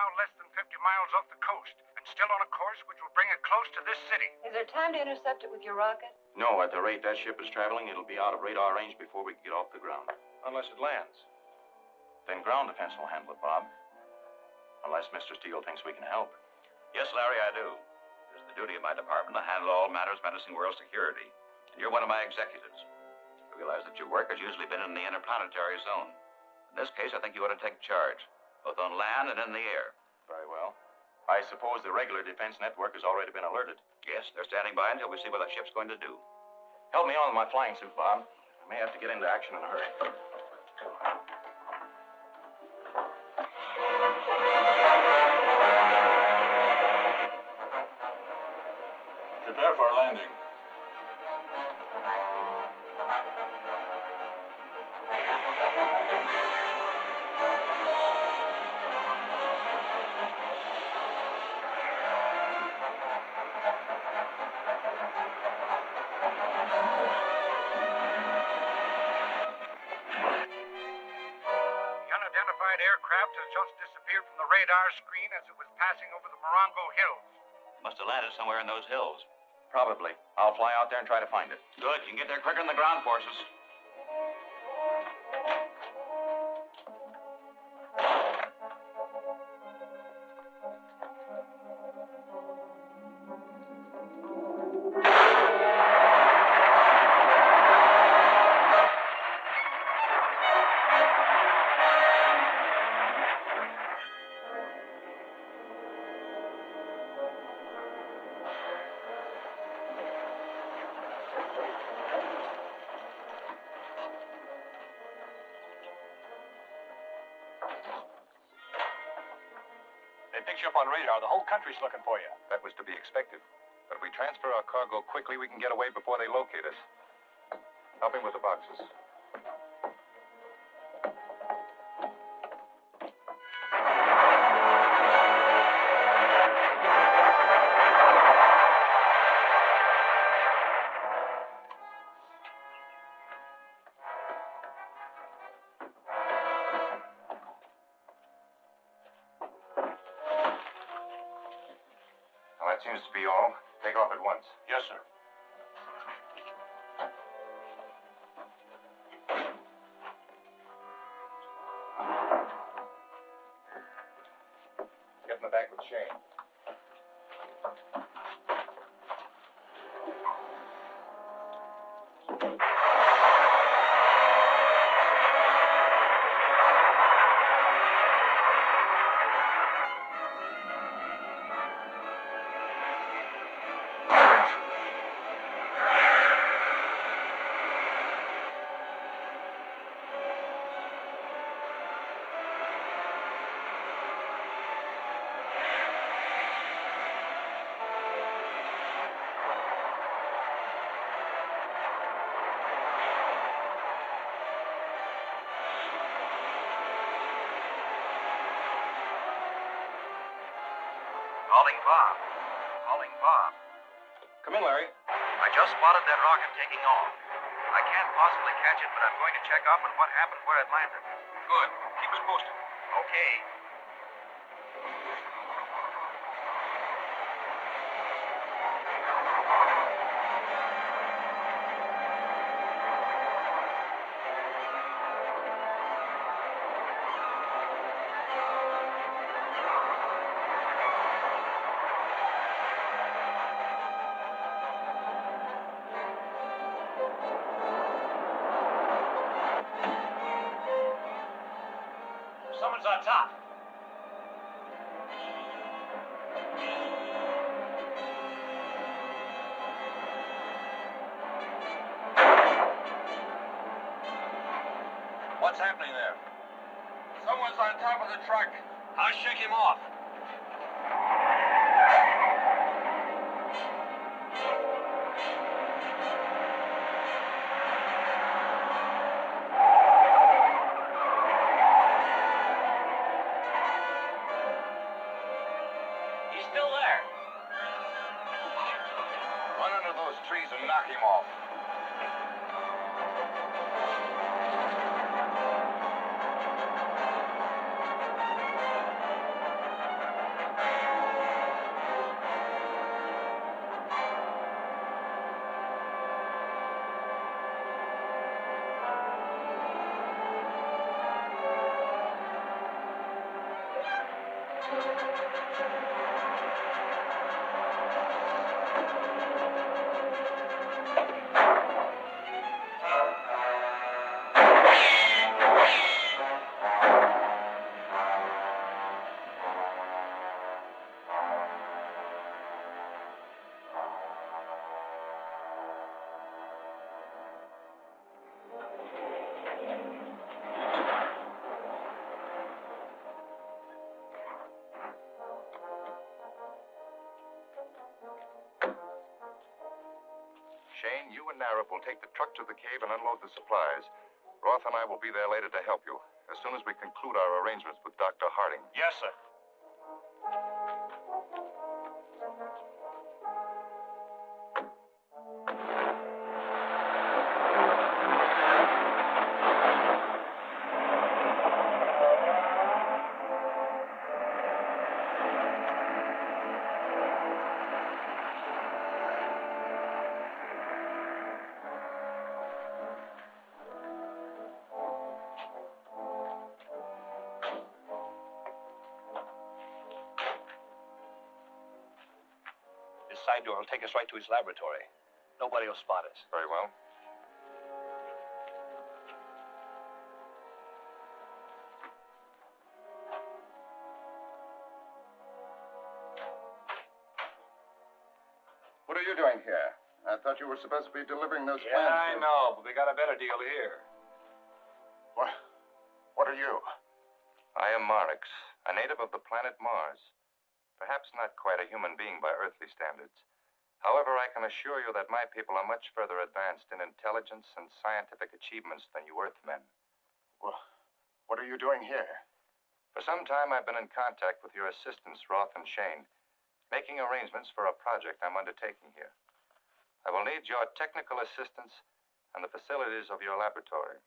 now less than 50 miles off the coast, and still on a course which will bring it close to this city. Is there time to intercept it with your rocket? No, at the rate that ship is traveling, it'll be out of radar range before we can get off the ground. Unless it lands. Then ground defense will handle it, Bob. Unless Mr. Steele thinks we can help. Yes, Larry, I do. It's the duty of my department to handle all matters menacing world security. And you're one of my executives. I realize that your work has usually been in the interplanetary zone. In this case, I think you ought to take charge, both on land and in the air. Very well. I suppose the regular defense network has already been alerted. Yes, they're standing by until we see what that ship's going to do. Help me on with my flying suit, Bob. I may have to get into action in a hurry. Prepare for landing. Aircraft has just disappeared from the radar screen as it was passing over the Morongo Hills. Must have landed somewhere in those hills. Probably. I'll fly out there and try to find it. Good. You can get there quicker than the ground forces. Picked you up on radar. The whole country's looking for you. That was to be expected. But if we transfer our cargo quickly, we can get away before they locate us. Help him with the boxes. That seems to be all. Take off at once. Yes, sir. Get in the back with Shane. Calling Bob. Calling Bob. Come in, Larry. I just spotted that rocket taking off. I can't possibly catch it, but I'm going to check up on what happened where it landed. Good. Keep us posted. Okay. Someone's on top. What's happening there? Someone's on top of the truck. I'll shake him off. He's still there. Run under those trees and knock him off. Shane, you and Narab will take the truck to the cave and unload the supplies. Roth and I will be there later to help you, as soon as we conclude our arrangements with Dr. Harding. Yes, sir. This side door will take us right to his laboratory. Nobody will spot us. Very well. What are you doing here? I thought you were supposed to be delivering those plans. I know, but we got a better deal here. What are you? I am Marix, a native of the planet Mars. Perhaps not quite a human being by earthly standards. However, I can assure you that my people are much further advanced in intelligence and scientific achievements than you Earthmen. Well, what are you doing here? For some time, I've been in contact with your assistants, Roth and Shane, making arrangements for a project I'm undertaking here. I will need your technical assistance and the facilities of your laboratory.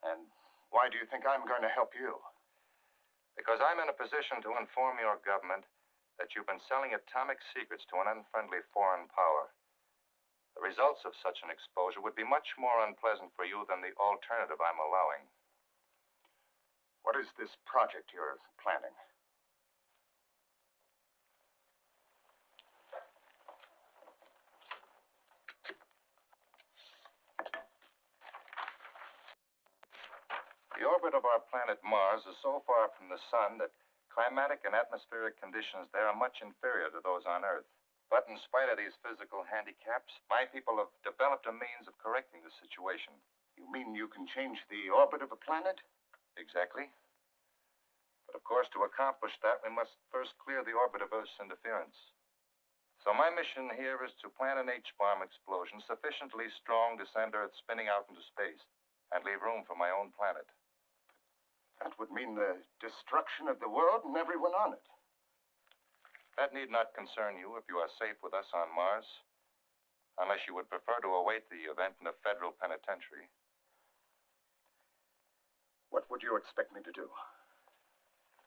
And why do you think I'm going to help you? Because I'm in a position to inform your government that you've been selling atomic secrets to an unfriendly foreign power. The results of such an exposure would be much more unpleasant for you than the alternative I'm allowing. What is this project you're planning? The orbit of our planet Mars is so far from the sun that climatic and atmospheric conditions there are much inferior to those on Earth. But in spite of these physical handicaps, my people have developed a means of correcting the situation. You mean you can change the orbit of a planet? Exactly. But of course, to accomplish that, we must first clear the orbit of Earth's interference. So my mission here is to plant an H-bomb explosion sufficiently strong to send Earth spinning out into space and leave room for my own planet. That would mean the destruction of the world and everyone on it. That need not concern you if you are safe with us on Mars, unless you would prefer to await the event in a federal penitentiary. What would you expect me to do?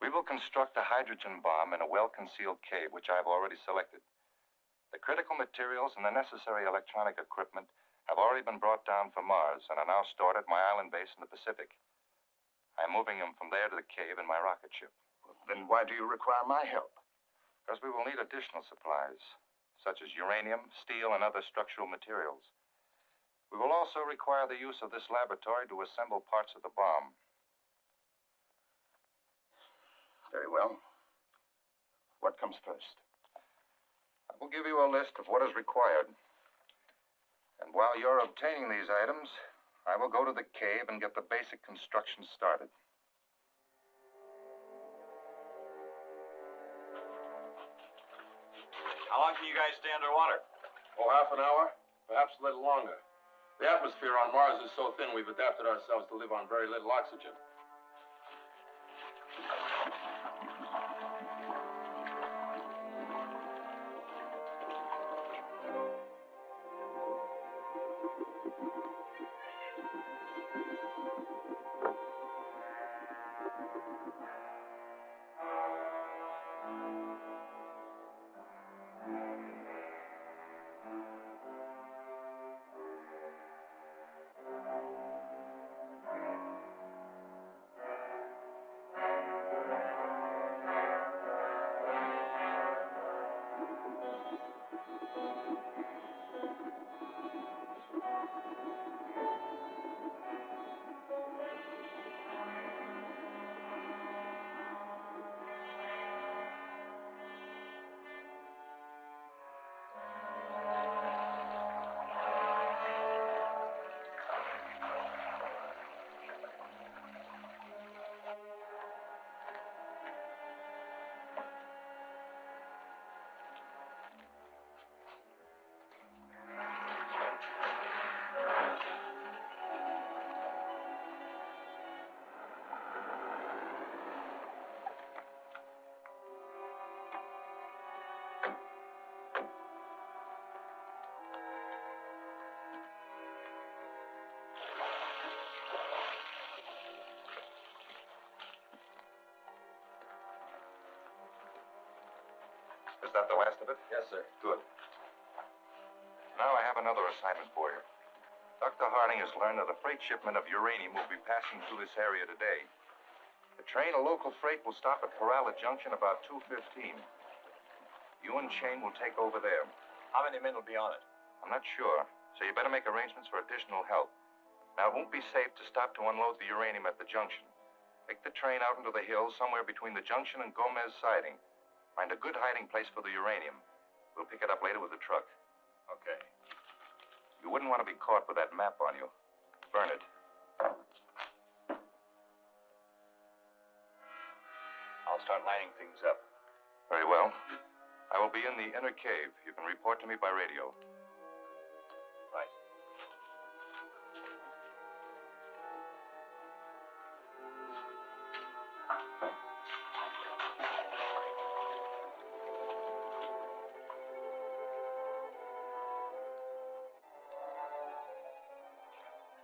We will construct a hydrogen bomb in a well-concealed cave, which I've already selected. The critical materials and the necessary electronic equipment have already been brought down from Mars and are now stored at my island base in the Pacific. I'm moving them from there to the cave in my rocket ship. Well, then why do you require my help? Because we will need additional supplies, such as uranium, steel, and other structural materials. We will also require the use of this laboratory to assemble parts of the bomb. Very well. What comes first? I will give you a list of what is required. And while you're obtaining these items, I will go to the cave and get the basic construction started. How long can you guys stay underwater? Oh, half an hour, perhaps a little longer. The atmosphere on Mars is so thin, we've adapted ourselves to live on very little oxygen. Is that the last of it? Yes, sir. Good. Now I have another assignment for you. Dr. Harding has learned that a freight shipment of uranium will be passing through this area today. The train of local freight will stop at Perala Junction about 2:15. You and Shane will take over there. How many men will be on it? I'm not sure, so you better make arrangements for additional help. Now, it won't be safe to stop to unload the uranium at the junction. Take the train out into the hills somewhere between the junction and Gomez Siding. Find a good hiding place for the uranium. We'll pick it up later with the truck. Okay. You wouldn't want to be caught with that map on you. Burn it. I'll start lining things up. Very well. I will be in the inner cave. You can report to me by radio. Right.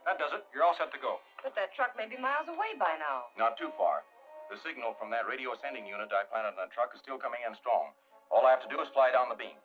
That does it. You're all set to go. But that truck may be miles away by now. Not too far. The signal from that radio sending unit I planted on the truck is still coming in strong. All I have to do is fly down the beam.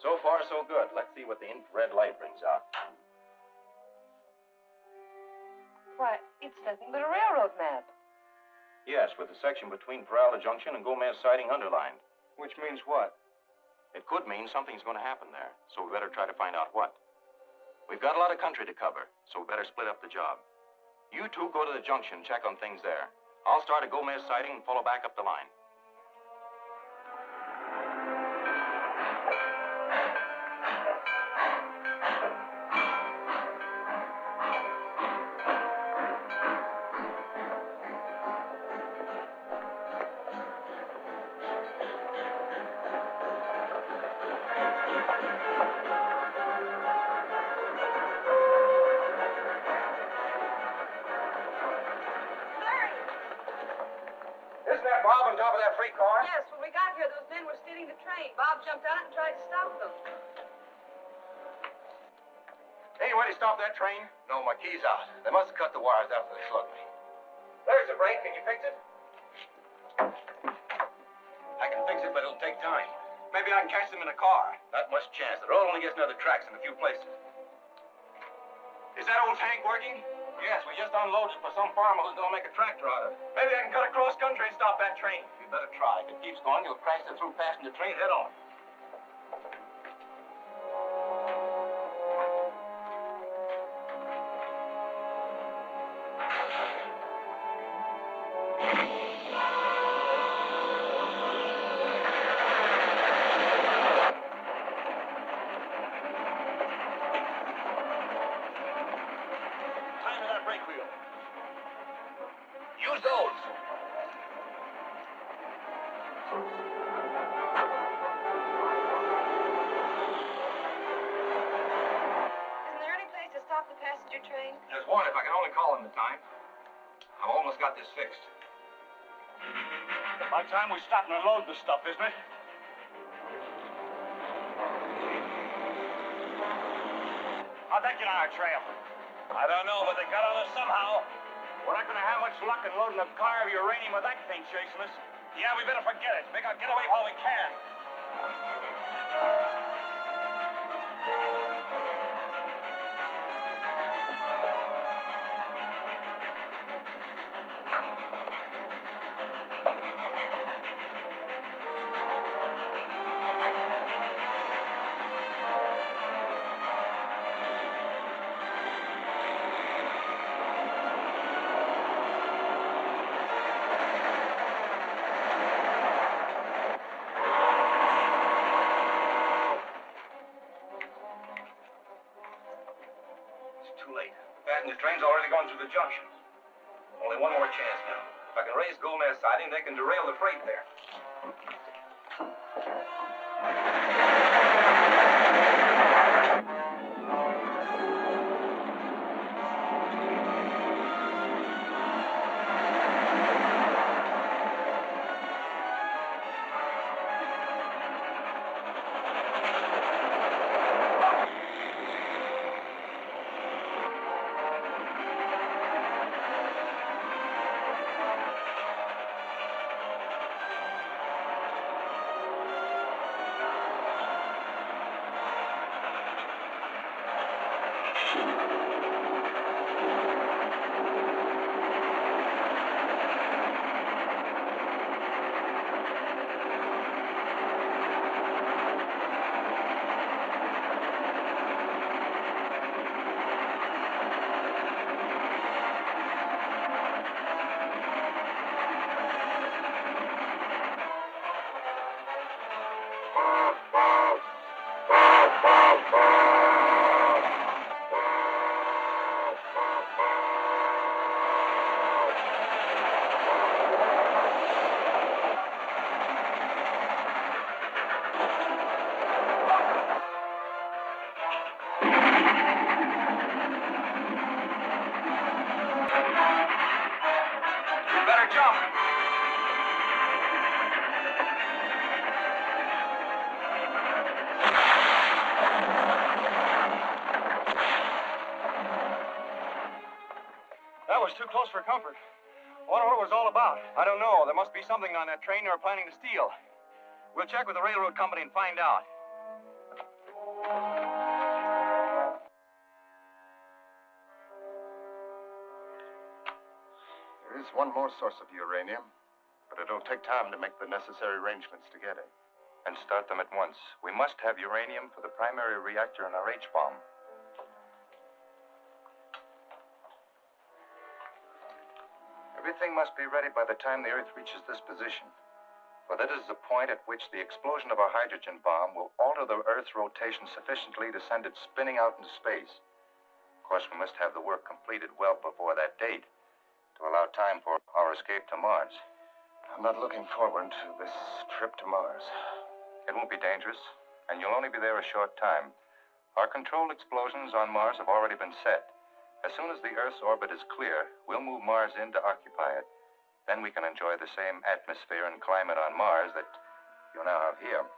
So far, so good. Let's see what the infrared light brings out. Why, it's nothing but a railroad map. Yes, with the section between Perala Junction and Gomez Siding underlined. Which means what? It could mean something's going to happen there, so we better try to find out what. We've got a lot of country to cover, so we better split up the job. You two go to the junction, check on things there. I'll start at Gomez Siding and follow back up the line. Isn't that Bob on top of that freight car? Yes, when we got here, those men were stealing the train. Bob jumped on it and tried to stop them. Any way to stop that train? No, my key's out. They must have cut the wires after they slugged me. There's the brake. Can you fix it? I can fix it, but it'll take time. Maybe I can catch them in a car. Not much chance. The road only gets another tracks in a few places. Is that old tank working? Yes, we just unloaded for some farmer who's going to make a tractor out of it. Maybe I can cut across country and stop that train. You better try. If it keeps going, you'll crash the through passenger train head on. Time to that brake wheel. Use those. Isn't there any place to stop the passenger train? There's one if I can only call in the time. I've almost got this fixed. By the time we stop and unload the stuff, isn't it? How'd that get on our trail? I don't know, but they got on us somehow. We're not going to have much luck in loading a car of uranium with that thing chasing us. Yeah, we better forget it. Make our getaway while we can. The train's already gone through the junction. Only one more chance now. If I can raise Gomez siding, they can derail the freight there. That was too close for comfort. I wonder what it was all about. I don't know. There must be something on that train they were planning to steal. We'll check with the railroad company and find out. There is one more source of uranium, but it'll take time to make the necessary arrangements to get it. And start them at once. We must have uranium for the primary reactor in our H-bomb. Everything must be ready by the time the Earth reaches this position. For that is the point at which the explosion of our hydrogen bomb will alter the Earth's rotation sufficiently to send it spinning out into space. Of course, we must have the work completed well before that date to allow time for our escape to Mars. I'm not looking forward to this trip to Mars. It won't be dangerous, and you'll only be there a short time. Our controlled explosions on Mars have already been set. As soon as the Earth's orbit is clear, we'll move Mars in to occupy it. Then we can enjoy the same atmosphere and climate on Mars that you now have here.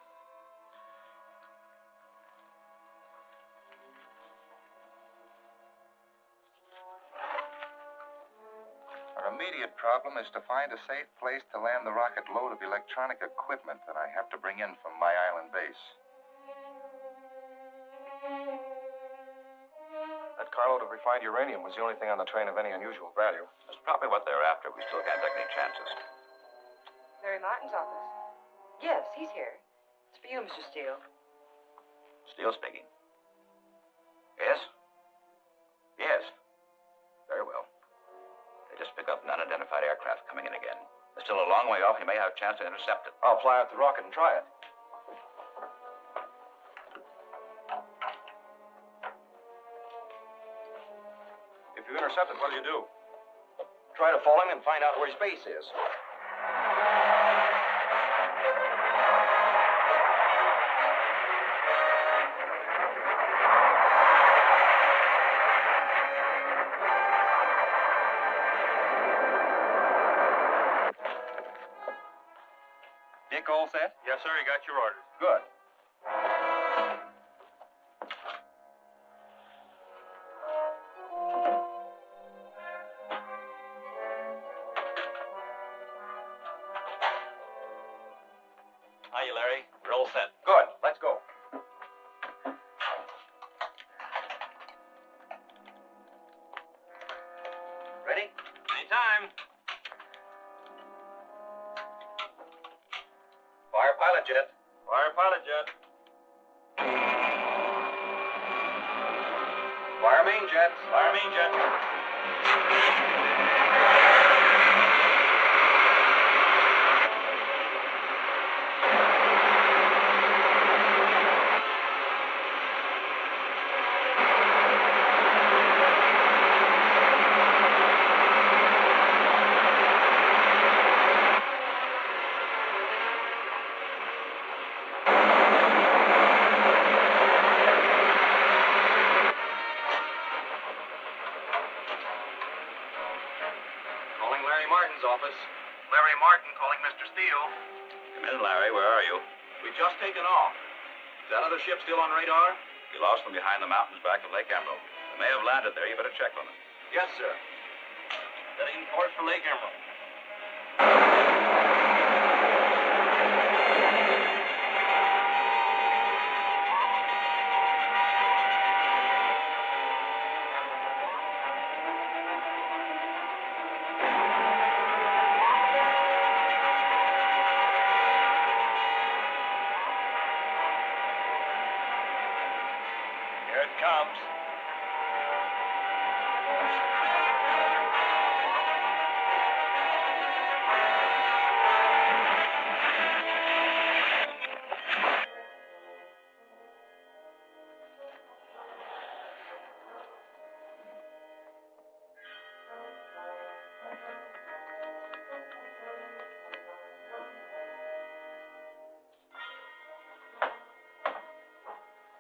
Our immediate problem is to find a safe place to land the rocket load of electronic equipment that I have to bring in from my island base. That carload of refined uranium was the only thing on the train of any unusual value. That's probably what they're after. We still can't take any chances. Mary Martin's office. Yes, he's here. It's for you, Mr. Steele. Steele speaking. Yes? Yes. Very well. They just pick up an unidentified aircraft coming in again. They're still a long way off. You may have a chance to intercept it. I'll fly out the rocket and try it. If you intercept it, what do you do? Try to fall in and find out where his base is. Dick, all set? Yes, sir. You got your orders. Good. Hiya, Larry. We're all set. Good. Let's go. Ready? Anytime. Fire pilot jet. Fire pilot jet. Fire main jets. Fire main jet. Calling Larry Martin's office. Larry Martin calling Mr. Steele. Come in, Larry. Where are you? We've just taken off. Is that other ship still on radar? You lost them behind the mountains back of Lake Emerald. They may have landed there. You better check on them. Yes, sir. Setting course for Lake Emerald. Here it comes.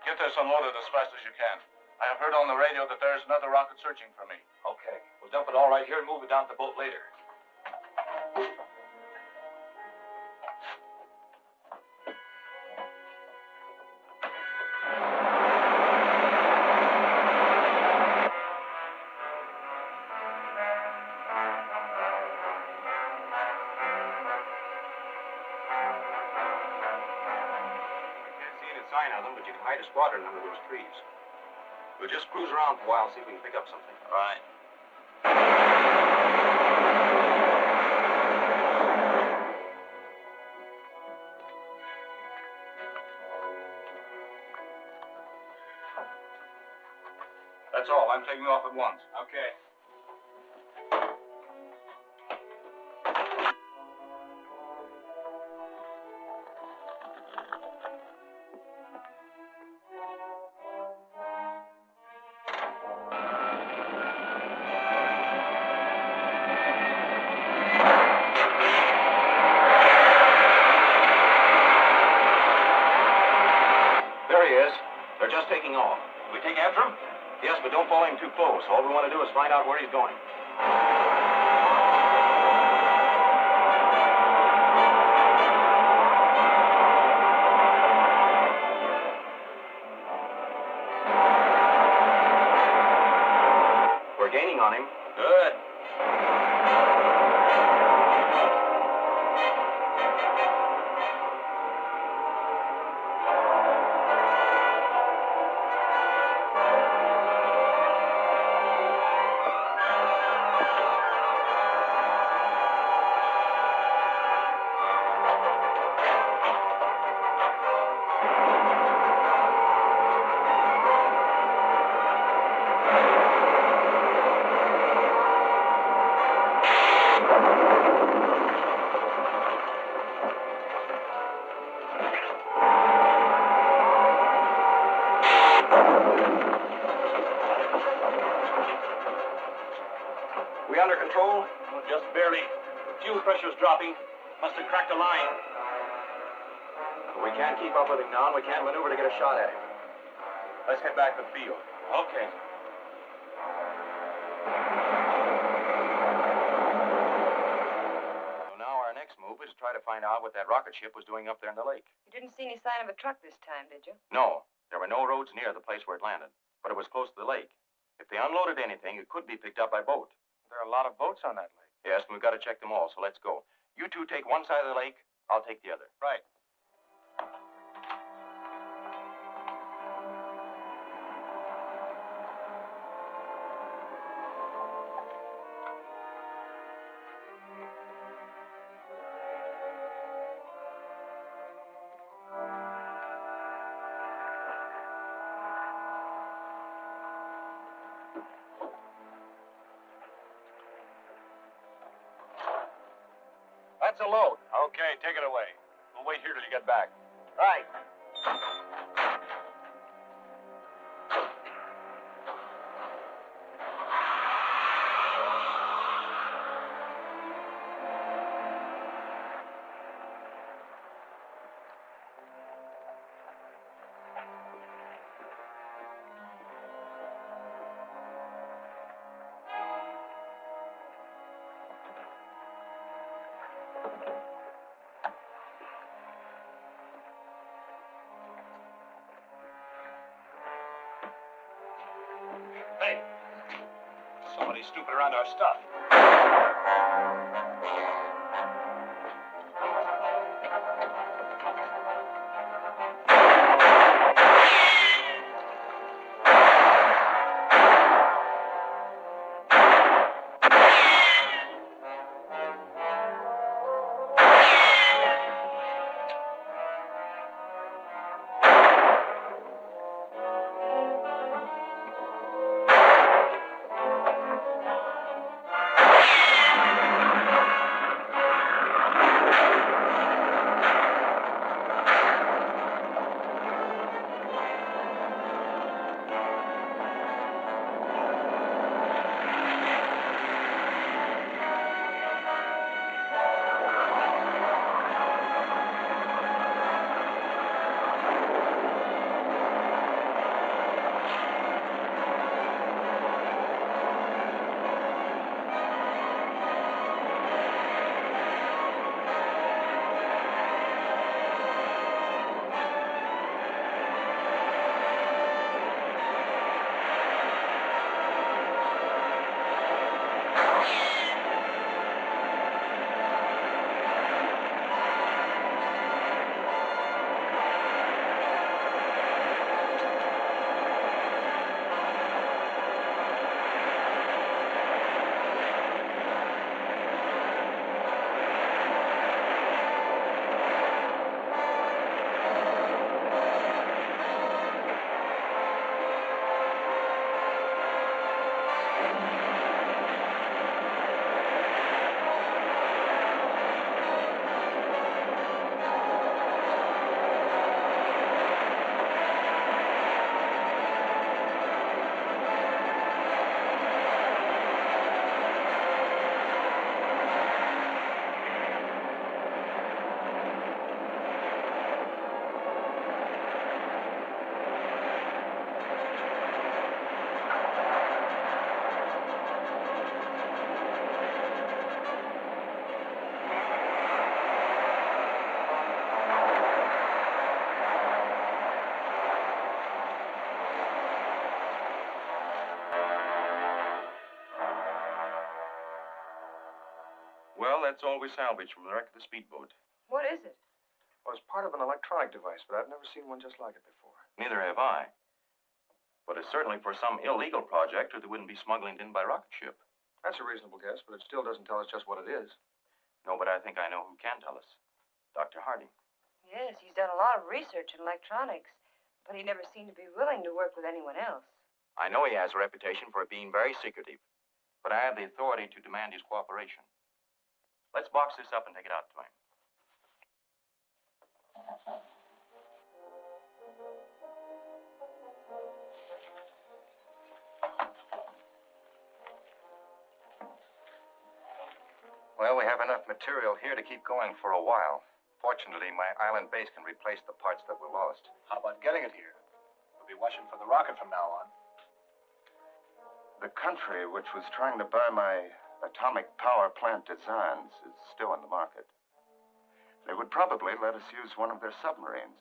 Get this unloaded as fast as you can. I have heard on the radio that there's another rocket searching for me. Okay. We'll dump it all right here and move it down to the boat later. Can't see any sign of them, but you can hide a squadron under those trees. We'll just cruise around for a while, see if we can pick up something. All right. That's all. I'm taking off at once. Okay. There he is. They're just taking off. We take after him? Yes, but don't follow him too close. All we want to do is find out where he's going. We're gaining on him. Good. We under control? Well, just barely. Fuel pressure's dropping. Must have cracked a line. We can't keep up with him now, and we can't maneuver to get a shot at him. Let's head back to the field. Okay. So now our next move is to try to find out what that rocket ship was doing up there in the lake. You didn't see any sign of a truck this time, did you? No, there were no roads near the place where it landed, but it was close to the lake. If they unloaded anything, it could be picked up by boat. There are a lot of boats on that lake. Yes, and we've got to check them all, so let's go. You two take one side of the lake, I'll take the other. Right. to load. Okay, take it away. We'll wait here till you get back. Right. Hey, somebody's snooping around our stuff. Well, that's all we salvaged from the wreck of the speedboat. What is it? Well, it's part of an electronic device, but I've never seen one just like it before. Neither have I. But it's certainly for some illegal project, or they wouldn't be smuggling it in by rocket ship. That's a reasonable guess, but it still doesn't tell us just what it is. No, but I think I know who can tell us. Dr. Hardy. Yes, he's done a lot of research in electronics, but he never seemed to be willing to work with anyone else. I know he has a reputation for being very secretive, but I have the authority to demand his cooperation. Let's box this up and take it out to him. Well, we have enough material here to keep going for a while. Fortunately, my island base can replace the parts that were lost. How about getting it here? We'll be watching for the rocket from now on. The country which was trying to buy my atomic power plant designs is still in the market. They would probably let us use one of their submarines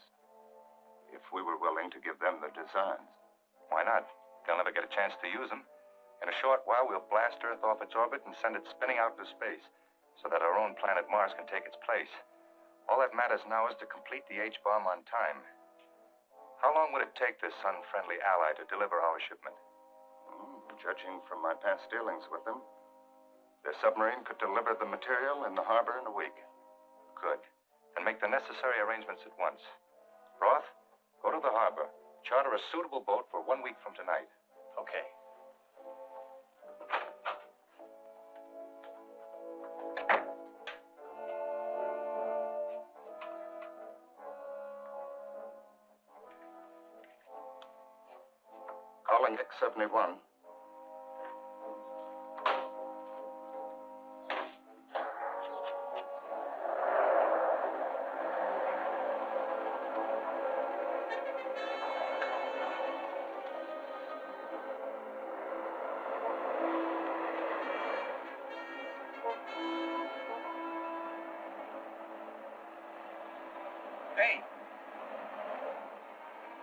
if we were willing to give them the designs. Why not? They'll never get a chance to use them. In a short while, we'll blast Earth off its orbit and send it spinning out into space so that our own planet Mars can take its place. All that matters now is to complete the H-bomb on time. How long would it take this unfriendly ally to deliver our shipment? Judging from my past dealings with them, their submarine could deliver the material in the harbor in a week. Good. And make the necessary arrangements at once. Roth, go to the harbor. Charter a suitable boat for 1 week from tonight. Okay. calling X-71. Hey.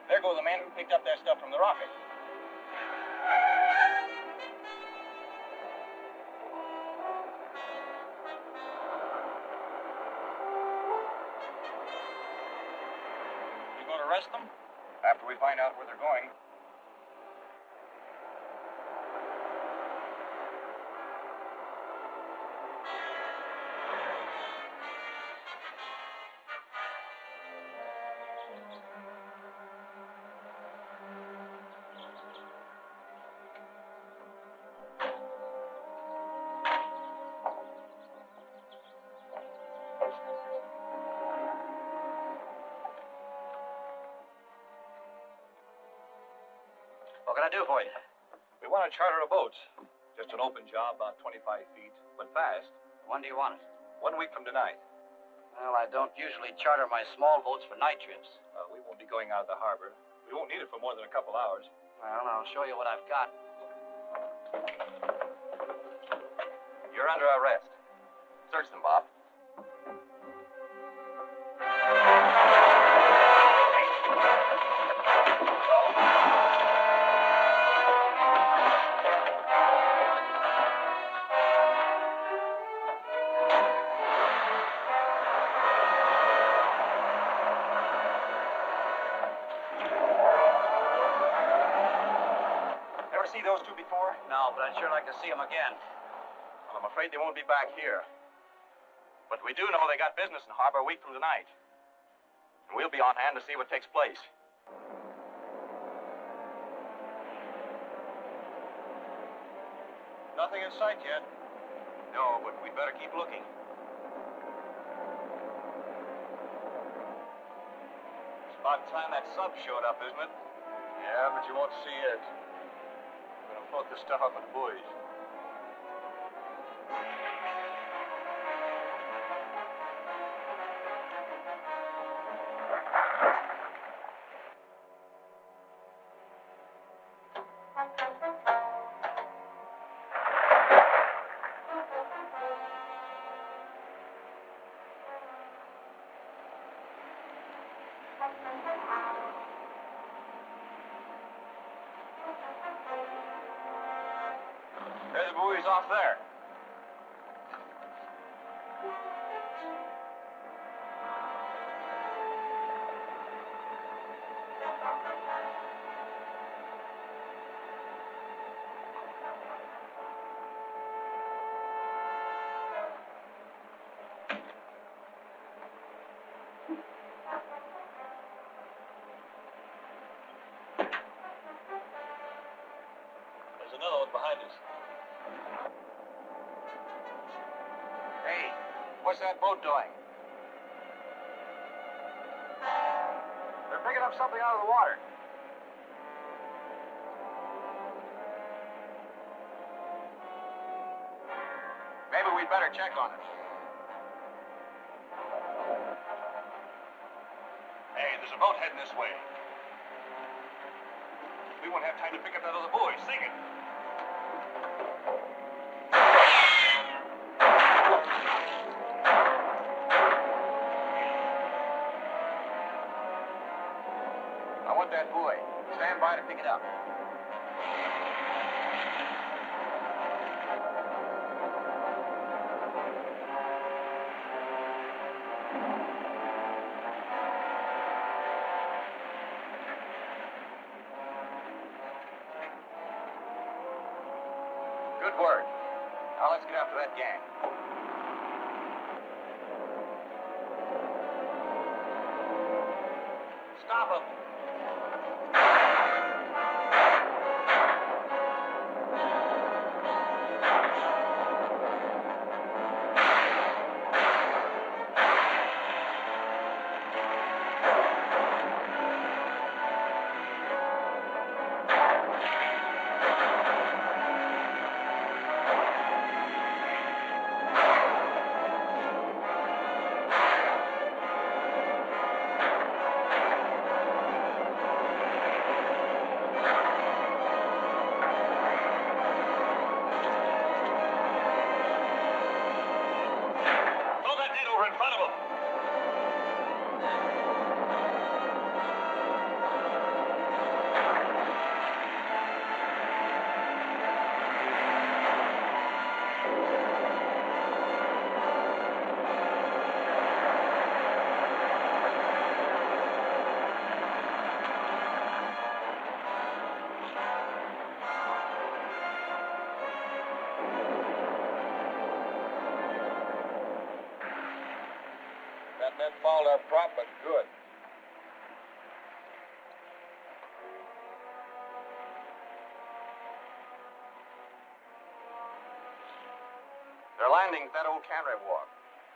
There go the men who picked up that stuff from the rocket. You going to arrest them? After we find out where they're going. What can I do for you? We want to charter a boat. Just an open job, about 25 feet, but fast. When do you want it? 1 week from tonight. Well, I don't usually charter my small boats for night trips. We won't be going out of the harbor. We won't need it for more than a couple hours. Well, I'll show you what I've got. You're under arrest. Search them, Bob. Ever see those two before? No, but I'd sure like to see them again. Well, I'm afraid they won't be back here. But we do know they got business in harbor a week from tonight. And we'll be on hand to see what takes place. Nothing in sight yet. No, but we'd better keep looking. It's about time that sub showed up, isn't it? Yeah, but you won't see it. We're going to float this stuff up in the buoys. There's the buoys off there. There's another one behind us. Hey, what's that boat doing? They're picking up something out of the water. Maybe we'd better check on it. Hey, there's a boat heading this way. We won't have time to pick up that other buoy. Sing it. I want that buoy. Stand by to pick it up. Good work. Now let's get after that gang. Stop them. That men fouled our prop, but good. They're landing at that old cannery wharf.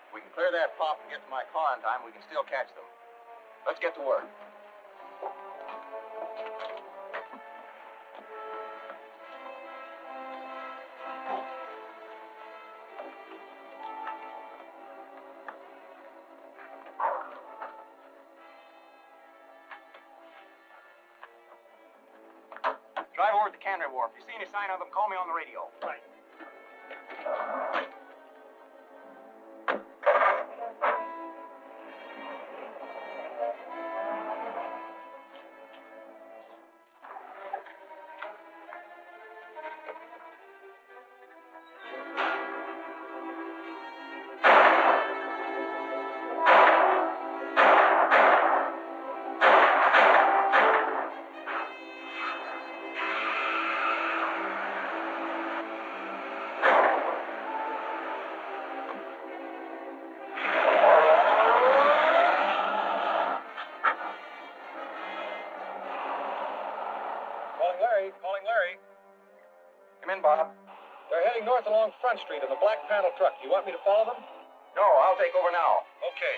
If we can clear that pop and get to my car in time, we can still catch them. Let's get to work. Drive over to the cannery wharf. If you see any sign of them, call me on the radio. Right. Calling Larry. Come in, Bob. They're heading north along Front Street in the black panel truck. Do you want me to follow them? No, I'll take over now. Okay.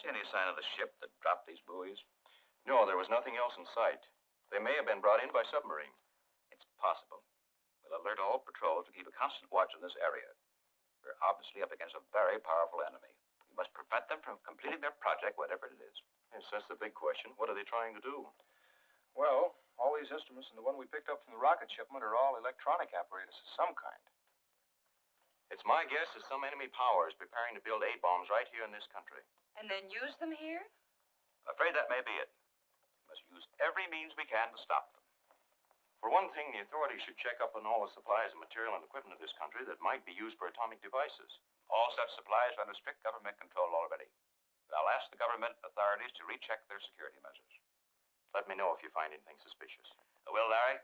See any sign of the ship that dropped these buoys? No, there was nothing else in sight. They may have been brought in by submarine. It's possible. We'll alert all patrols to keep a constant watch on this area. We're obviously up against a very powerful enemy. We must prevent them from completing their project, whatever it is. Yes, that's the big question. What are they trying to do? Well, all these instruments and the one we picked up from the rocket shipment are all electronic apparatus of some kind. It's my guess that some enemy power is preparing to build A-bombs right here in this country. And then use them here? I'm afraid that may be it. We must use every means we can to stop them. For one thing, the authorities should check up on all the supplies of material and equipment of this country that might be used for atomic devices. All such supplies are under strict government control already. But I'll ask the government authorities to recheck their security measures. Let me know if you find anything suspicious. I will, Larry.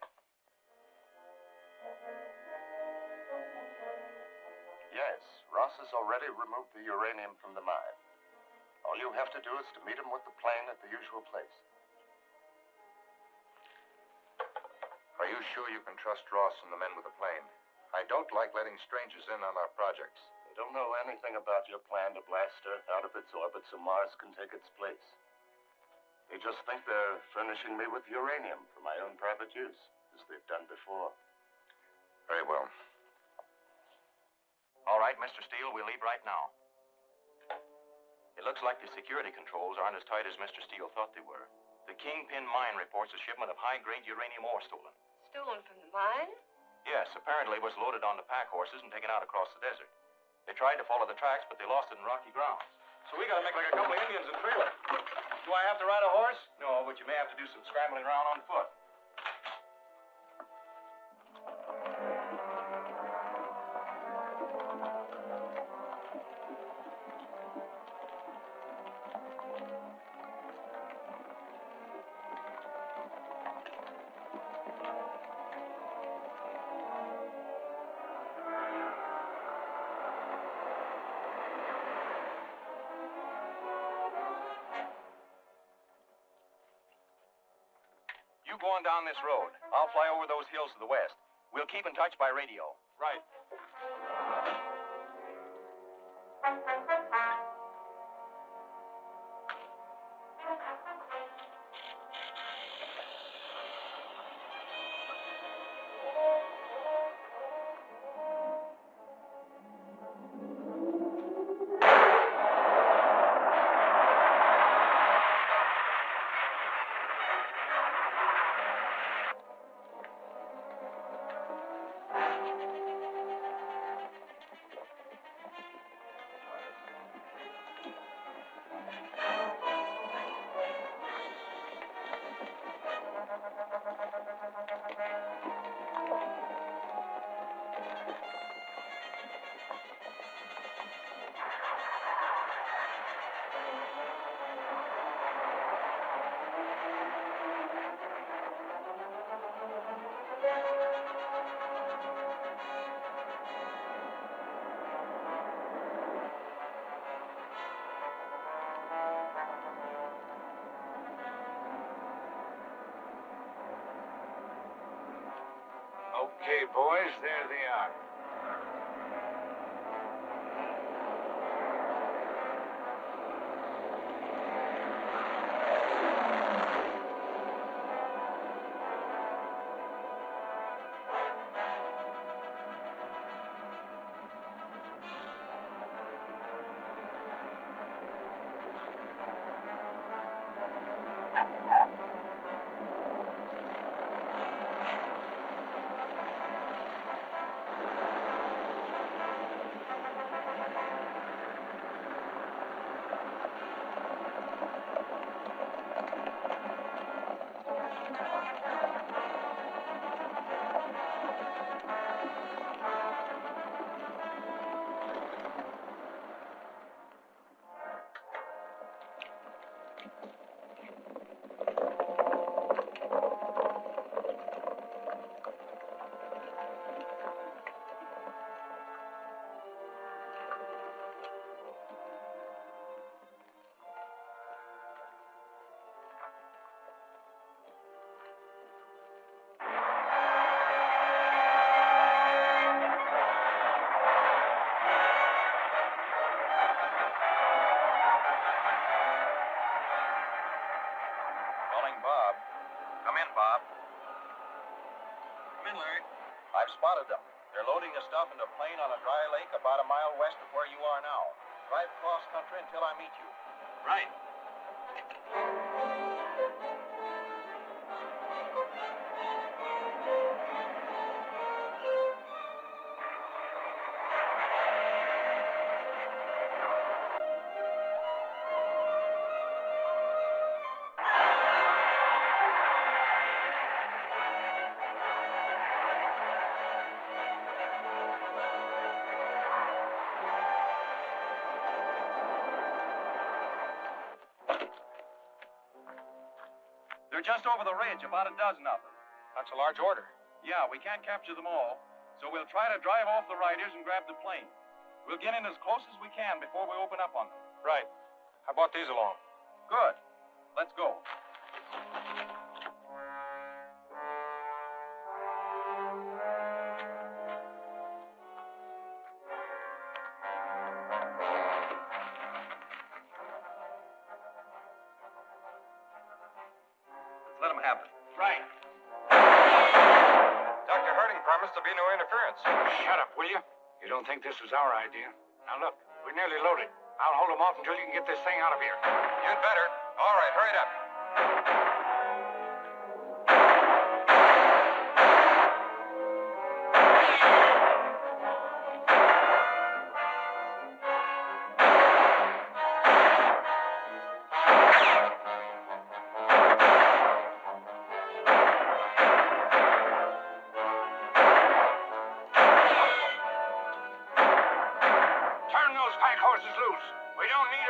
Yes, Ross has already removed the uranium from the mine. All you have to do is to meet him with the plane at the usual place. Are you sure you can trust Ross and the men with the plane? I don't like letting strangers in on our projects. They don't know anything about your plan to blast Earth out of its orbit so Mars can take its place. They just think they're furnishing me with uranium for my own private use, as they've done before. Very well. All right, Mr. Steele, we'll leave right now. It looks like the security controls aren't as tight as Mr. Steele thought they were. The Kingpin Mine reports a shipment of high-grade uranium ore stolen. Stolen from the mine? Yes, apparently it was loaded onto pack horses and taken out across the desert. They tried to follow the tracks, but they lost it in rocky ground. So we gotta make like a couple of Indians and trail it. Do I have to ride a horse? No, but you may have to do some scrambling around on foot. You go on down this road. I'll fly over those hills to the west. We'll keep in touch by radio. Right. Okay, boys, there they are. Bob. Come in, Bob. Come in, Larry. I've spotted them. They're loading the stuff into a plane on a dry lake about a mile west of where you are now. Drive cross country until I meet you. Right. They're just over the ridge, about a dozen of them. That's a large order. Yeah, we can't capture them all, so we'll try to drive off the riders and grab the plane. We'll get in as close as we can before we open up on them. Right. I brought these along. Good. Let's go. Let's let them have it. Right. Dr. Harding promised to be no interference. Shut up, will you? You don't think this was our idea? Now look, we're nearly loaded. I'll hold them off until you can get this thing out of here. You'd better. All right, hurry it up.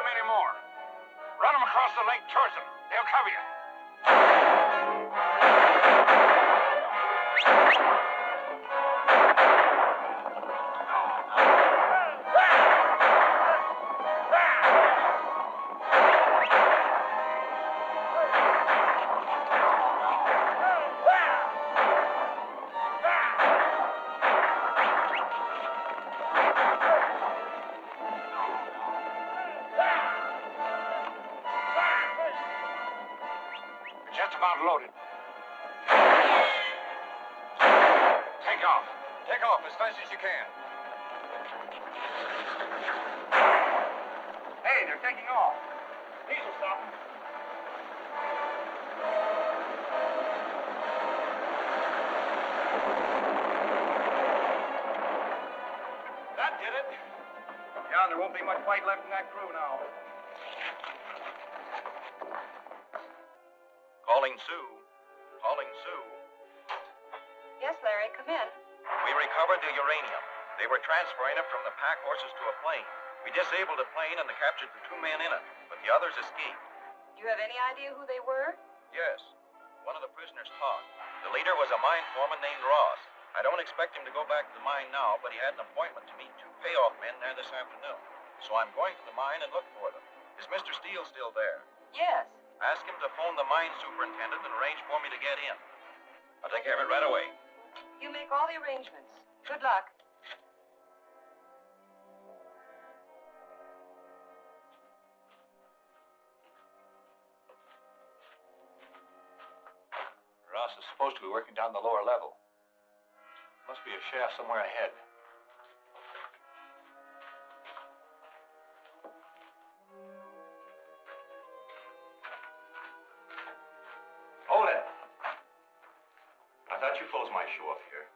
too many more. Run them across the lake towards them. They'll cover you. Just about loaded. Take off. Take off as fast as you can. Hey, they're taking off. These will stop them. That did it. Yeah, there won't be much fight left in that crew now. Calling Sue. Calling Sue. Yes, Larry, come in. We recovered the uranium. They were transferring it from the pack horses to a plane. We disabled the plane and captured the 2 men in it, but the others escaped. Do you have any idea who they were? Yes. One of the prisoners talked. The leader was a mine foreman named Ross. I don't expect him to go back to the mine now, but he had an appointment to meet 2 payoff men there this afternoon. So I'm going to the mine and look for them. Is Mr. Steele still there? Yes. Ask him to phone the mine superintendent and arrange for me to get in. I'll take care of it right away. You make all the arrangements. Good luck. Ross is supposed to be working down the lower level. Must be a shaft somewhere ahead. Hold it. I thought you fellows might show up here.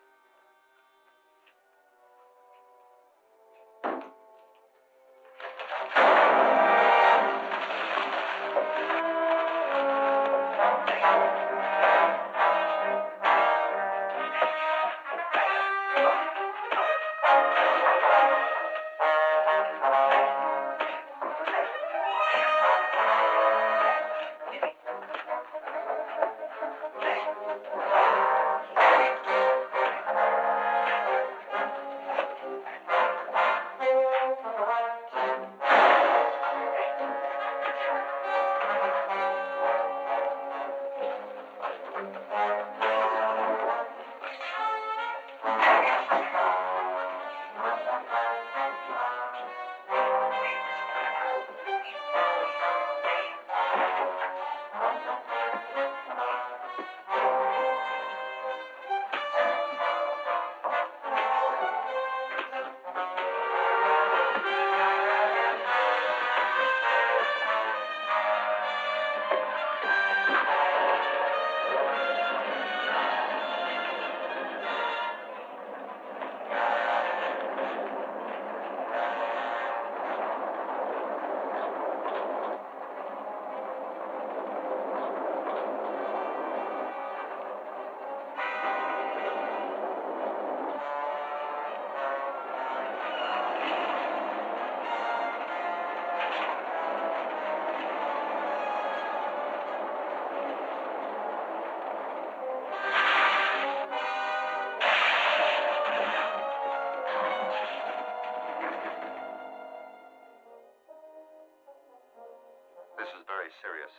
This is very serious.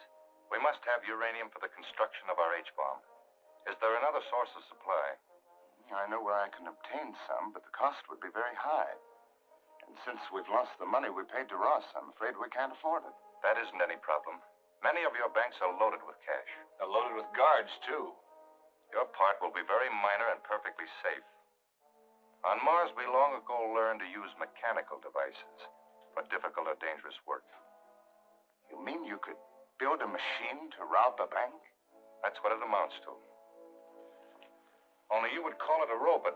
We must have uranium for the construction of our H-bomb. Is there another source of supply? I know where I can obtain some, but the cost would be very high. And since we've lost the money we paid to Ross, I'm afraid we can't afford it. That isn't any problem. Many of your banks are loaded with cash. They're loaded with guards, too. Your part will be very minor and perfectly safe. On Mars, we long ago learned to use mechanical devices for difficult or dangerous work. You mean you could build a machine to rob a bank? That's what it amounts to. Only you would call it a robot.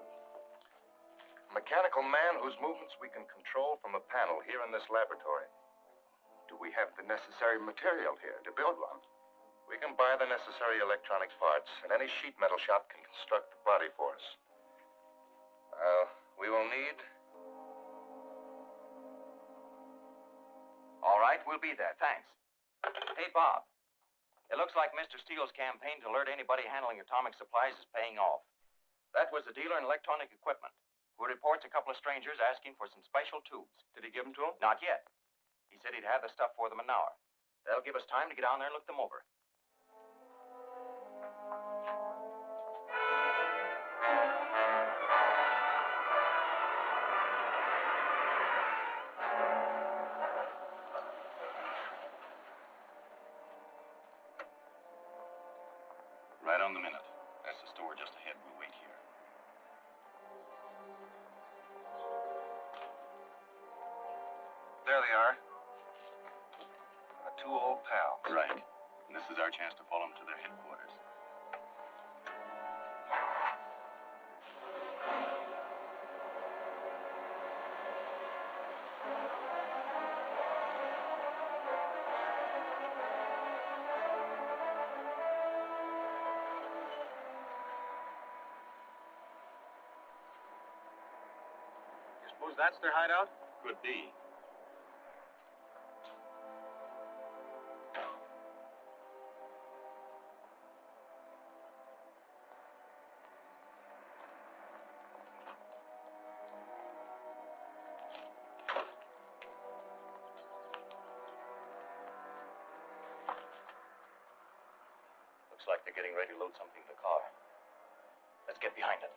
A mechanical man whose movements we can control from a panel here in this laboratory. Do we have the necessary material here to build one? We can buy the necessary electronics parts, and any sheet metal shop can construct the body for us. We will need All right, we'll be there. Thanks. Hey, Bob. It looks like Mr. Steele's campaign to alert anybody handling atomic supplies is paying off. That was a dealer in electronic equipment who reports a couple of strangers asking for some special tubes. Did he give them to him? Not yet. He said he'd have the stuff for them in an hour. That'll give us time to get down there and look them over. Right on the minute. That's the store just ahead. We'll wait here. There they are. Two old pals. Right. And this is our chance to follow them to their headquarters. You suppose that's their hideout? Could be. Looks like they're getting ready to load something in the car. Let's get behind it.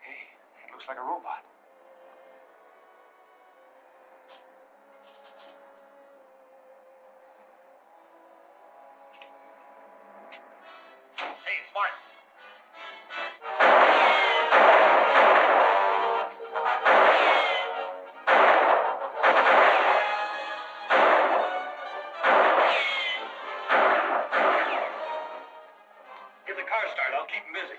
Hey, it looks like a robot. Hey, it's Martin. Get the car started. I'll keep him busy.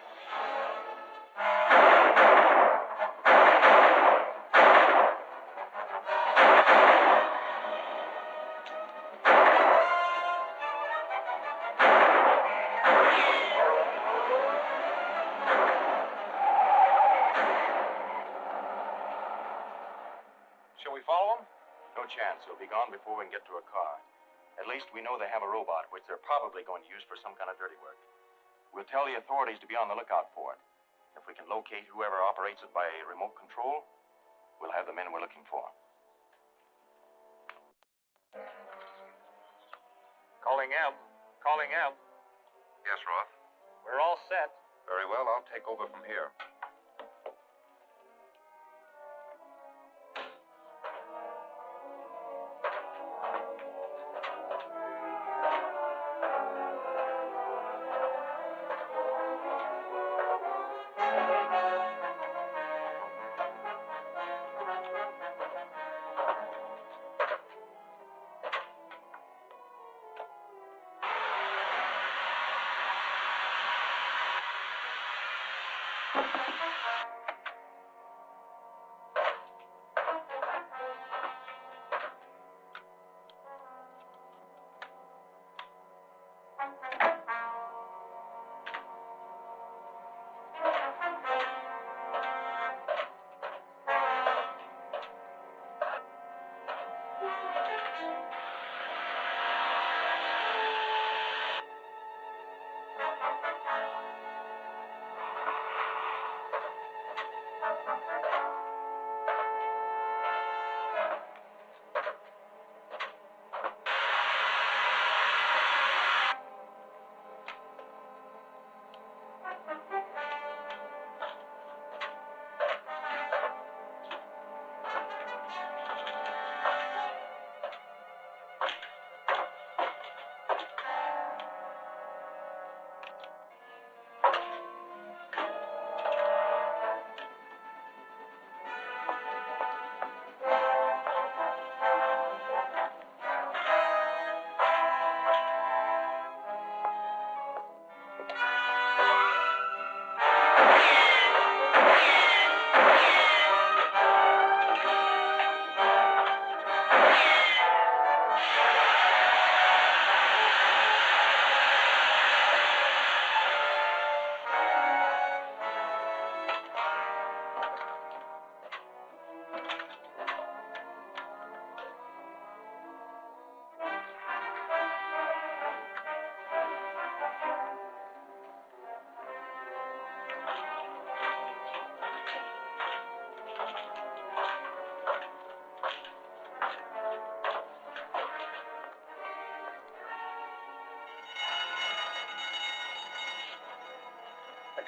Shall we follow them? No chance. They'll be gone before we can get to a car. At least we know they have a robot, which they're probably going to use for some kind of dirty work. We'll tell the authorities to be on the lookout for it. If we can locate whoever operates it by remote control, we'll have the men we're looking for. Calling M. Calling M. Yes, Roth. We're all set. Very well, I'll take over from here.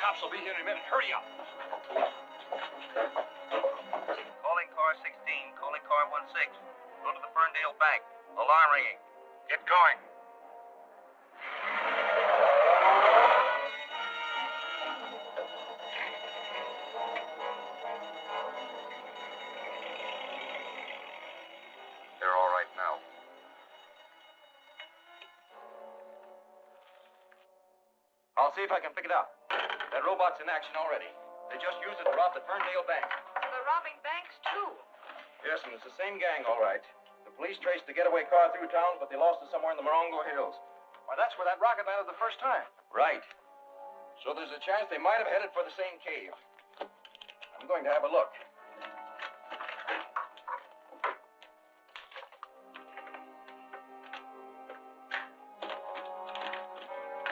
cops will be here in a minute. Hurry up. Calling car 16, calling car 16. Go to the Ferndale Bank. Alarm ringing. Get going. They're all right now. I'll see if I can pick it up. That robot's in action already. They just used it to rob the Ferndale Bank. So they're robbing banks, too. Yes, and it's the same gang, all right. The police traced the getaway car through town, but they lost it somewhere in the Morongo Hills. Why, that's where that rocket landed the first time. Right. So there's a chance they might have headed for the same cave. I'm going to have a look.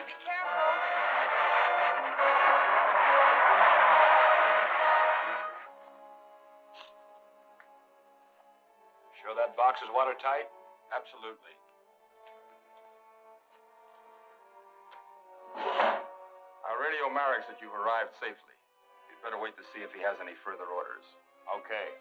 Be careful. Sure that box is watertight? Absolutely. I'll radio Marix that you've arrived safely. You'd better wait to see if he has any further orders. Okay.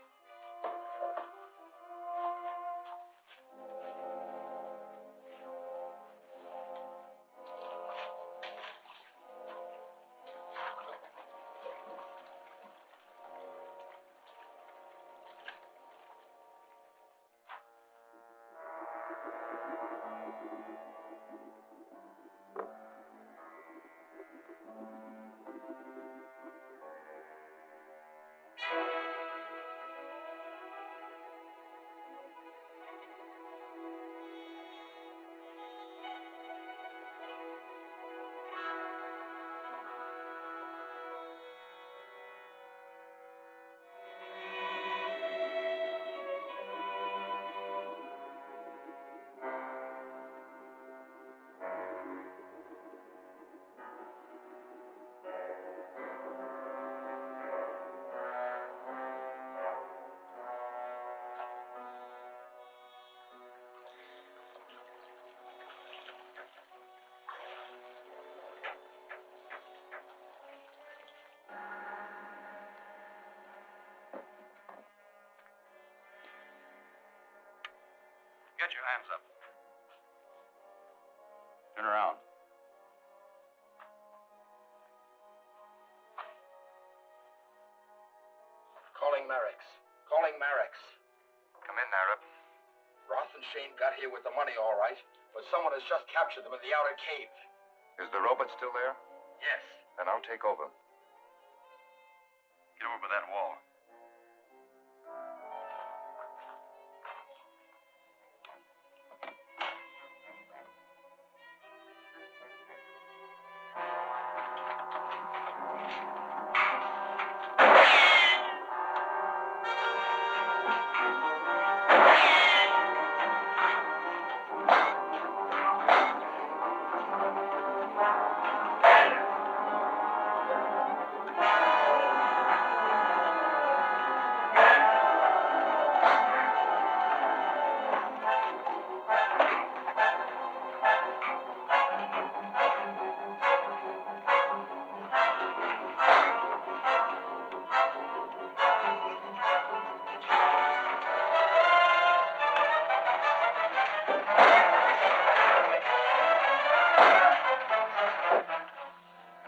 Get your hands up. Turn around. Calling Marix. Calling Marix. Come in, Arab. Roth and Shane got here with the money, all right, but someone has just captured them in the outer cave. Is the robot still there? Yes. Then I'll take over. Get over by that wall.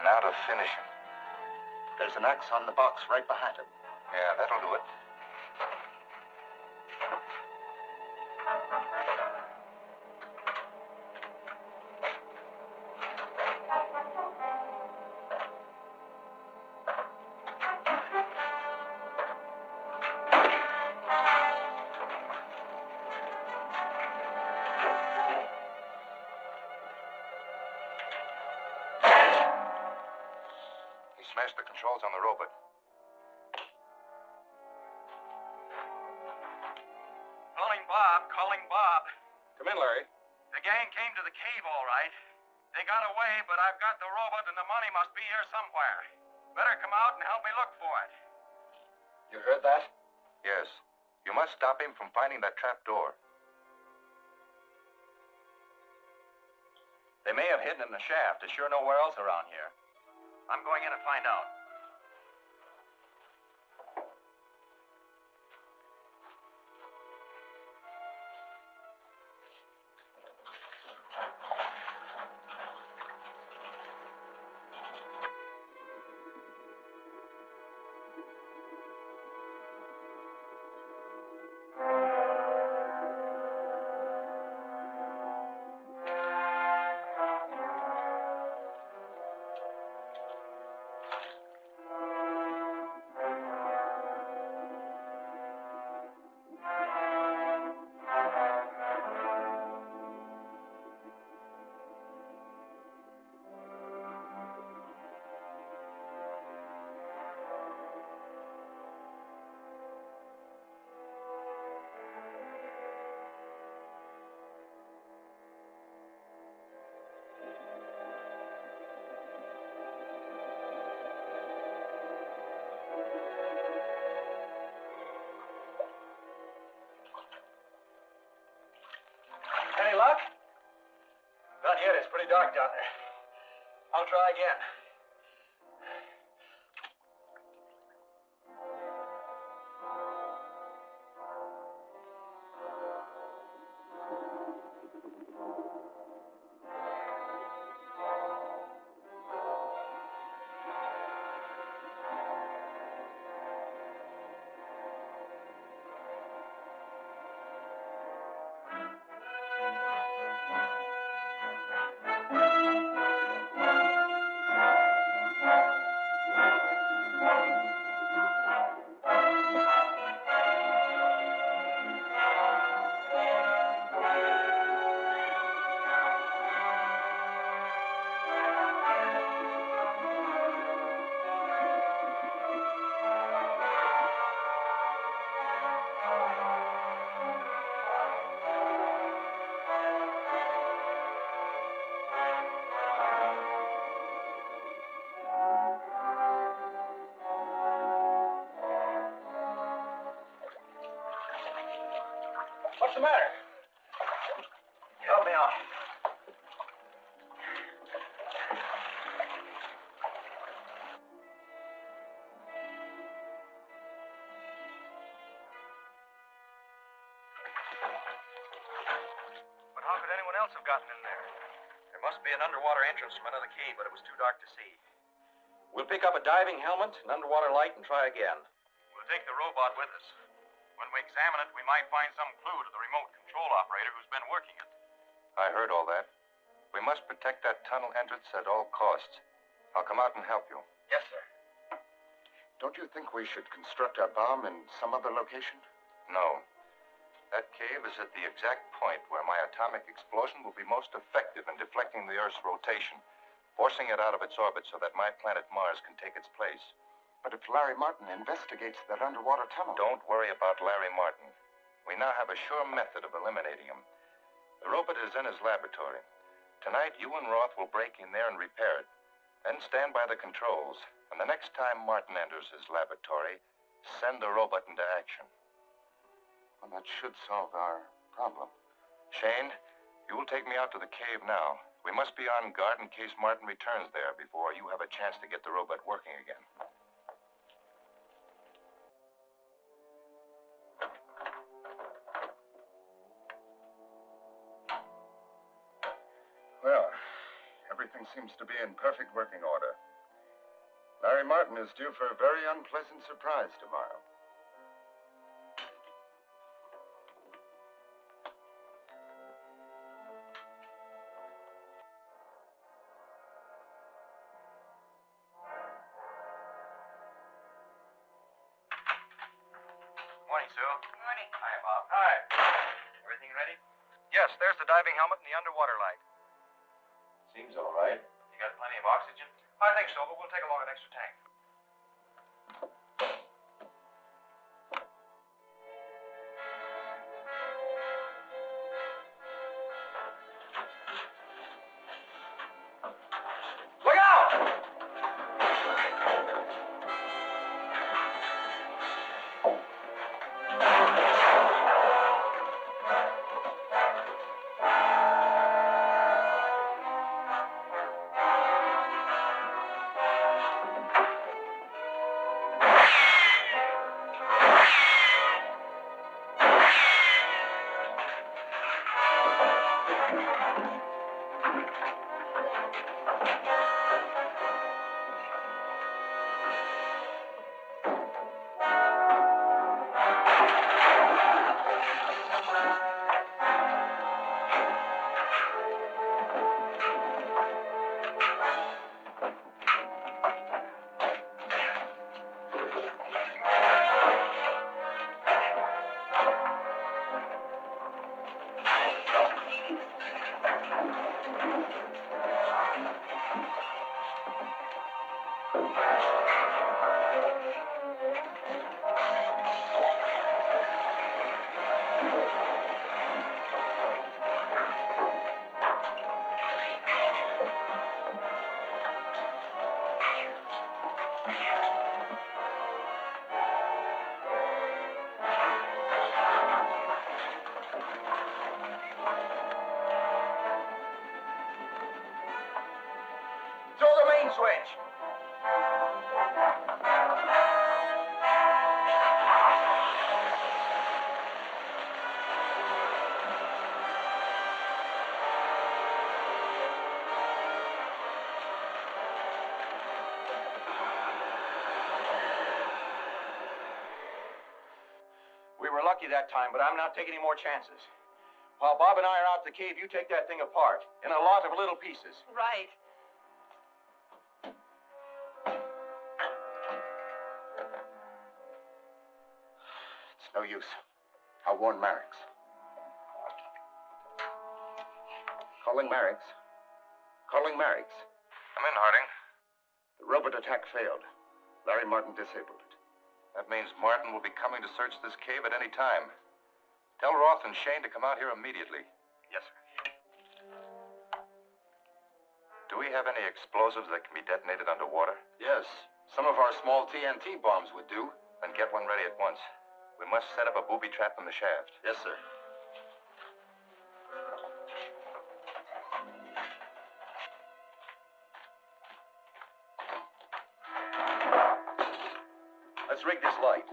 Now to finish him. There's an X on the box right behind him. Yeah, that'll do it. He smashed the controls on the robot. Calling Bob, calling Bob. Come in, Larry. The gang came to the cave, all right. They got away, but I've got the robot and the money must be here somewhere. Better come out and help me look for it. You heard that? Yes. You must stop him from finding that trap door. They may have hidden in the shaft. There's sure nowhere else around here. I'm going in and find out. Any luck? Not yet. It's pretty dark down there. I'll try again. What's the matter? Help me out. But how could anyone else have gotten in there? There must be an underwater entrance from another cave, but it was too dark to see. We'll pick up a diving helmet, an underwater light, and try again. We'll take the robot with us. When we examine it, we might find some clue to the remote control operator who's been working it. I heard all that. We must protect that tunnel entrance at all costs. I'll come out and help you. Yes, sir. Don't you think we should construct our bomb in some other location? No. That cave is at the exact point where my atomic explosion will be most effective in deflecting the Earth's rotation, forcing it out of its orbit so that my planet Mars can take its place. But if Larry Martin investigates that underwater tunnel... Don't worry about Larry Martin. We now have a sure method of eliminating him. The robot is in his laboratory. Tonight, you and Roth will break in there and repair it. Then stand by the controls. And the next time Martin enters his laboratory, send the robot into action. Well, that should solve our problem. Shane, you will take me out to the cave now. We must be on guard in case Martin returns there before you have a chance to get the robot working again. Well, everything seems to be in perfect working order. Larry Martin is due for a very unpleasant surprise tomorrow. Morning, Sue. Morning. Hi, Bob. Hi. Everything ready? Yes, there's the diving helmet and the underwater light. Seems all right. You got plenty of oxygen? I think so, but we'll take along an extra tank. Look out! Throw the main switch. We were lucky that time, but I'm not taking any more chances. While Bob and I are out the cave, you take that thing apart in a lot of little pieces. Right. It's no use. I'll warn Mareks. Calling Mareks. Calling Mareks. Come in, Harding. The robot attack failed. Larry Martin disabled it. That means Martin will be coming to search this cave at any time. Tell Roth and Shane to come out here immediately. Yes, sir. Do we have any explosives that can be detonated underwater? Yes. Some of our small TNT bombs would do. Then get one ready at once. We must set up a booby trap in the shaft. Yes, sir. Let's rig this light.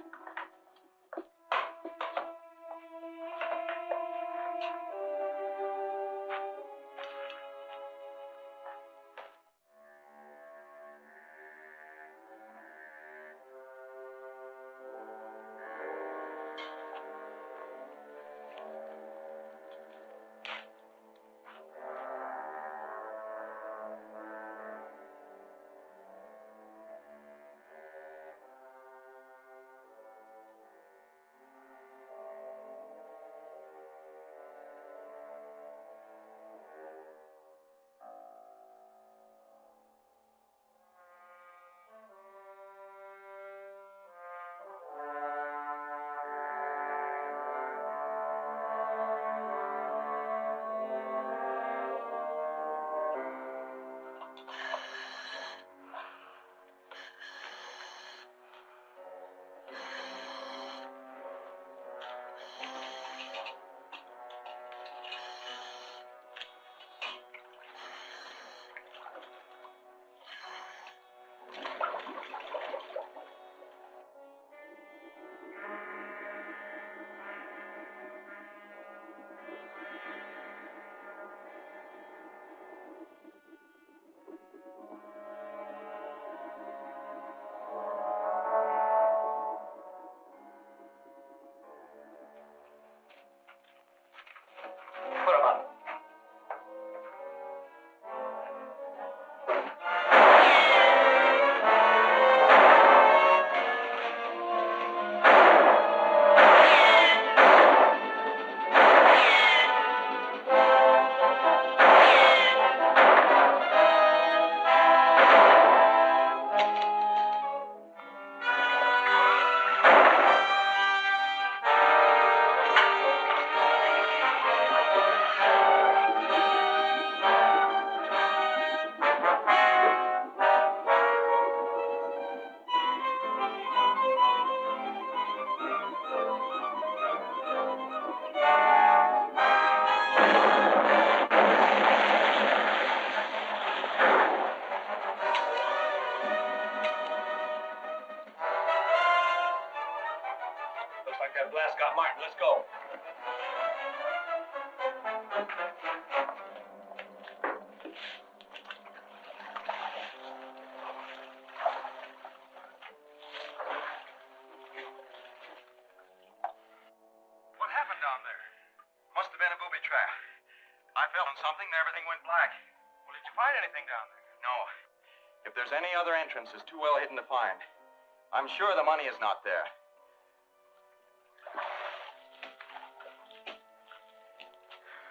That blast got Martin. Let's go. What happened down there? Must have been a booby trap. I fell on something and everything went black. Well, did you find anything down there? No. If there's any other entrance, it's too well hidden to find. I'm sure the money is not there.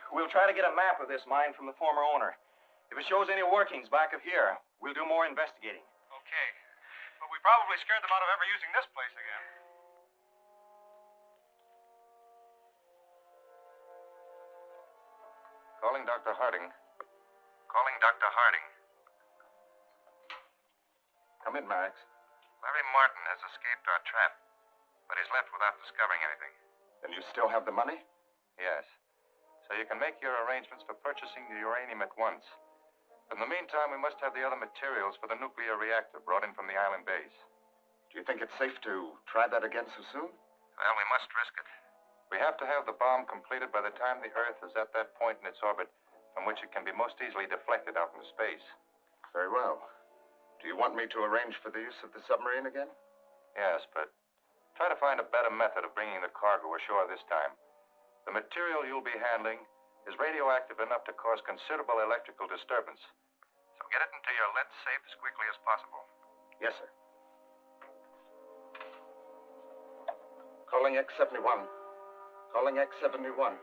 We'll try to get a map of this mine from the former owner. If it shows any workings back of here, we'll do more investigating. Okay. But we probably scared them out of ever using this place again. Calling Dr. Harding. Calling Dr. Harding. Come in, Mareks. Larry Martin has escaped our trap, but he's left without discovering anything. And you still have the money? Yes. So you can make your arrangements for purchasing the uranium at once. But in the meantime, we must have the other materials for the nuclear reactor brought in from the island base. Do you think it's safe to try that again so soon? Well, we must risk it. We have to have the bomb completed by the time the Earth is at that point in its orbit from which it can be most easily deflected out into space. Very well. Do you want me to arrange for the use of the submarine again? Yes, but try to find a better method of bringing the cargo ashore this time. The material you'll be handling is radioactive enough to cause considerable electrical disturbance. So get it into your lead safe as quickly as possible. Yes, sir. Calling X-71. Calling X-71.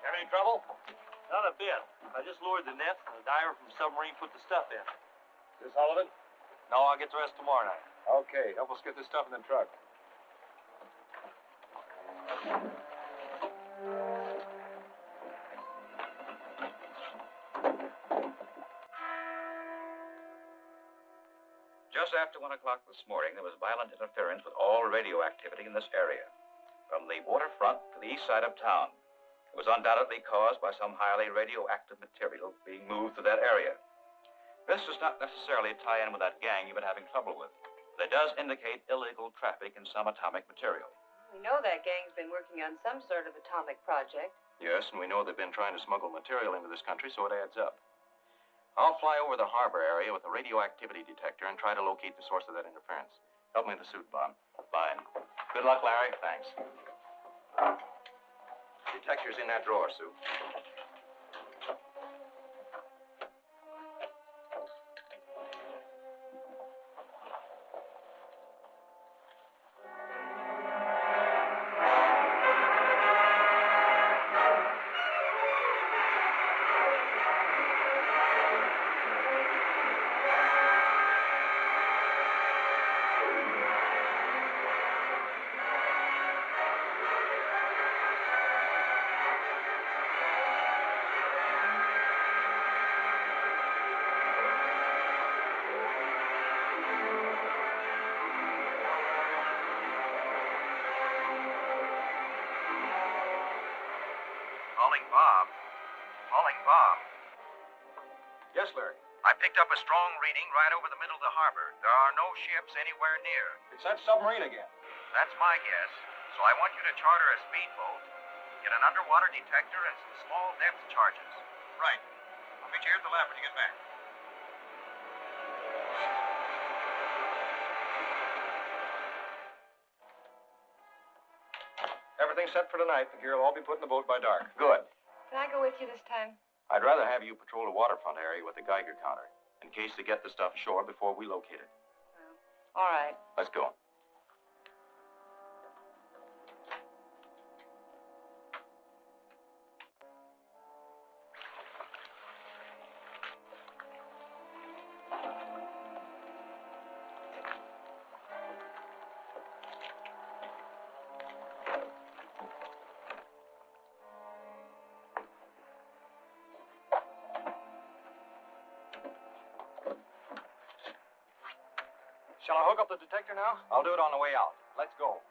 Have any trouble? Not a bit. I just lowered the nets and the diver from the submarine put the stuff in. This all of it? No, I'll get the rest tomorrow night. Okay, help us get this stuff in the truck. Just after 1 o'clock this morning, there was violent interference with all radioactivity in this area, from the waterfront to the east side of town. It was undoubtedly caused by some highly radioactive material being moved through that area. This does not necessarily tie in with that gang you've been having trouble with, but it does indicate illegal traffic in some atomic material. We know that gang's been working on some sort of atomic project. Yes, and we know they've been trying to smuggle material into this country, so it adds up. I'll fly over the harbor area with a radioactivity detector and try to locate the source of that interference. Help me with the suit, Bob. Fine. Good luck, Larry. Thanks. Detector's in that drawer, Sue. Calling Bob. Yes, Larry. I picked up a strong reading right over the middle of the harbor. There are no ships anywhere near. It's that submarine again. That's my guess. So I want you to charter a speedboat, get an underwater detector, and some small depth charges. Right. I'll meet you here at the lab when you get back. Everything's set for tonight. The gear will all be put in the boat by dark. Good. Can I go with you this time? I'd rather have you patrol the waterfront area with the Geiger counter, in case they get the stuff ashore before we locate it. All right. Let's go. Shall I hook up the detector now? I'll do it on the way out. Let's go.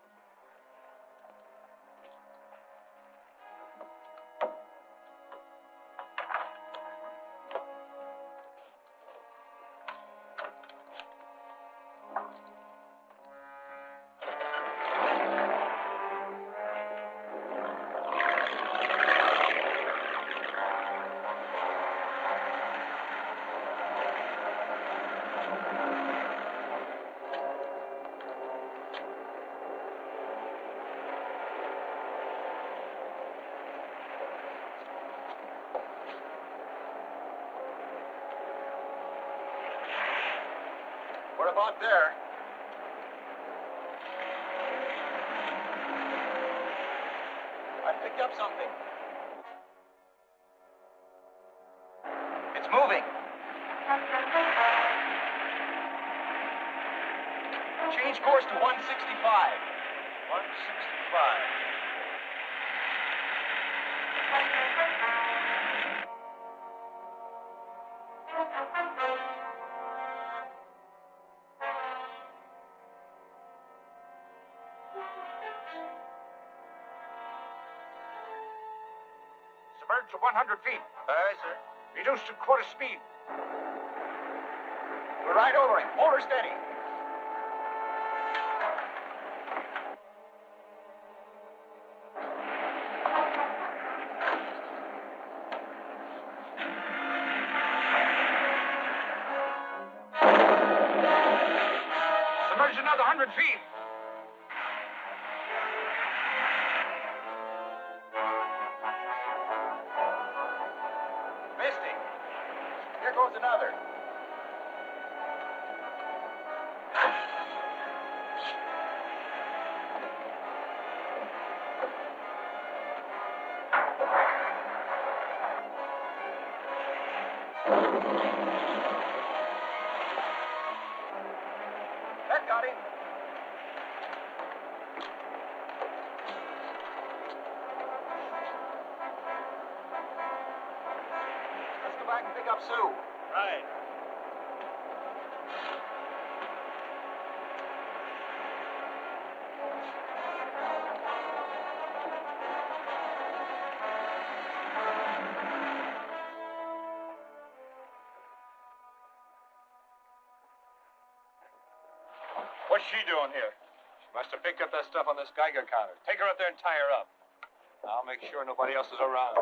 We're about there. I picked up something. It's moving. Change course to 165. 165. Submerged to 100 feet. Aye, sir. Reduced to quarter speed. We're right over him. Hold her steady. Submerged another 100 feet. Misty. Here goes another. That got him. Let's go back and pick up Sue. Right. What's she doing here? She must have picked up that stuff on this Geiger counter. Take her up there and tie her up. I'll make sure nobody else is around.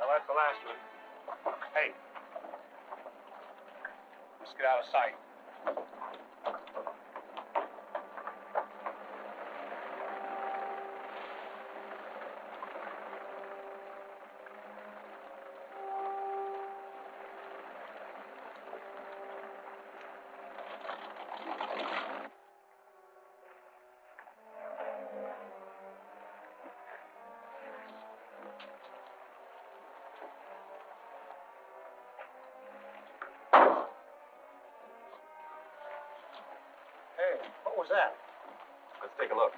Well, that's the last one. Hey. Let's get out of sight. Hey, what was that? Let's take a look.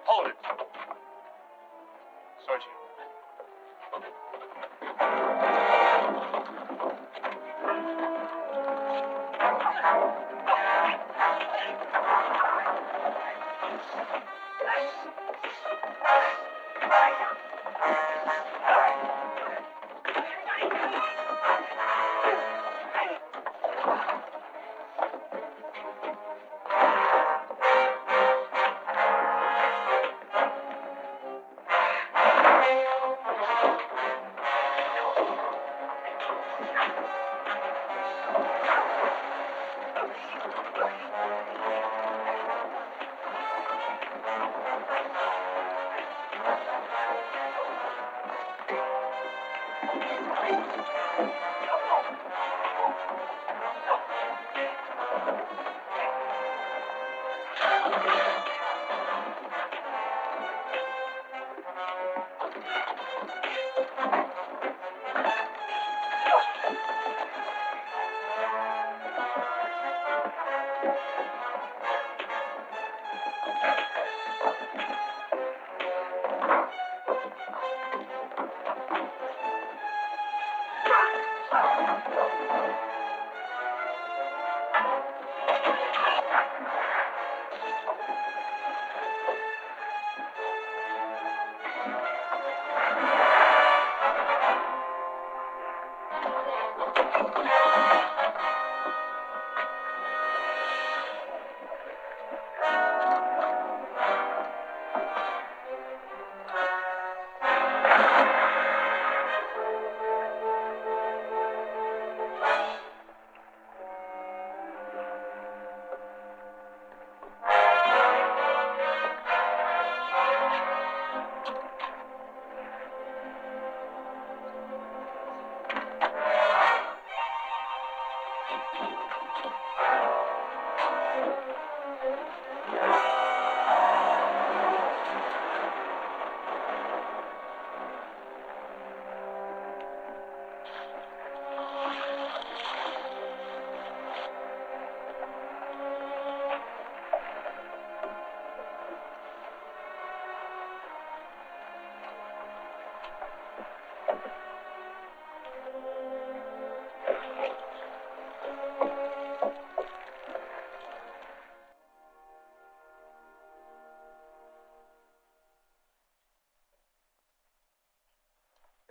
Hold it. Search it.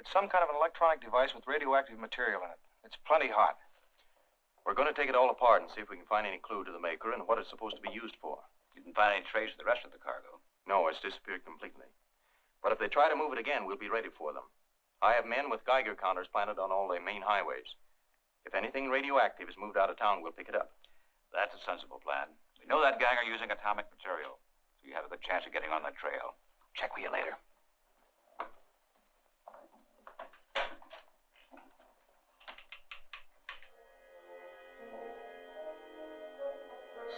It's some kind of an electronic device with radioactive material in it. It's plenty hot. We're going to take it all apart and see if we can find any clue to the maker and what it's supposed to be used for. You didn't find any trace of the rest of the cargo. No, it's disappeared completely. But if they try to move it again, we'll be ready for them. I have men with Geiger counters planted on all the main highways. If anything radioactive is moved out of town, we'll pick it up. That's a sensible plan. We know that gang are using atomic material, so you have a good chance of getting on that trail. Check with you later.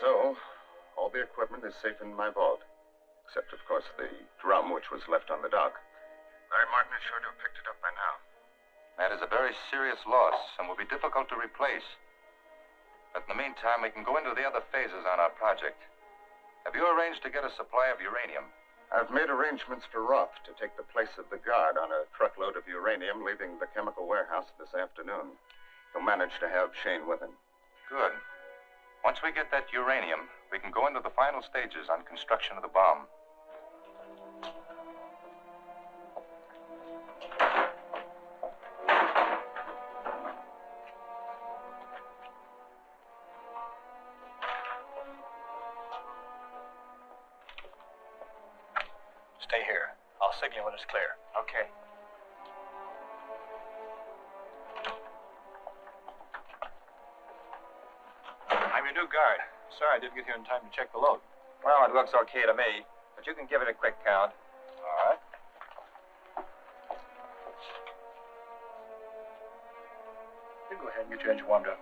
So, all the equipment is safe in my vault. Except, of course, the drum which was left on the dock. Larry Martin is sure to have picked it up by now. That is a very serious loss and will be difficult to replace. But in the meantime, we can go into the other phases on our project. Have you arranged to get a supply of uranium? I've made arrangements for Roth to take the place of the guard on a truckload of uranium leaving the chemical warehouse this afternoon. He'll manage to have Shane with him. Good. Once we get that uranium, we can go into the final stages on construction of the bomb. Stay here. I'll signal when it's clear. Okay. I'm your new guard. Sorry I didn't get here in time to check the load. Well, it looks okay to me, but you can give it a quick count. All right. You go ahead and get your engine warmed up.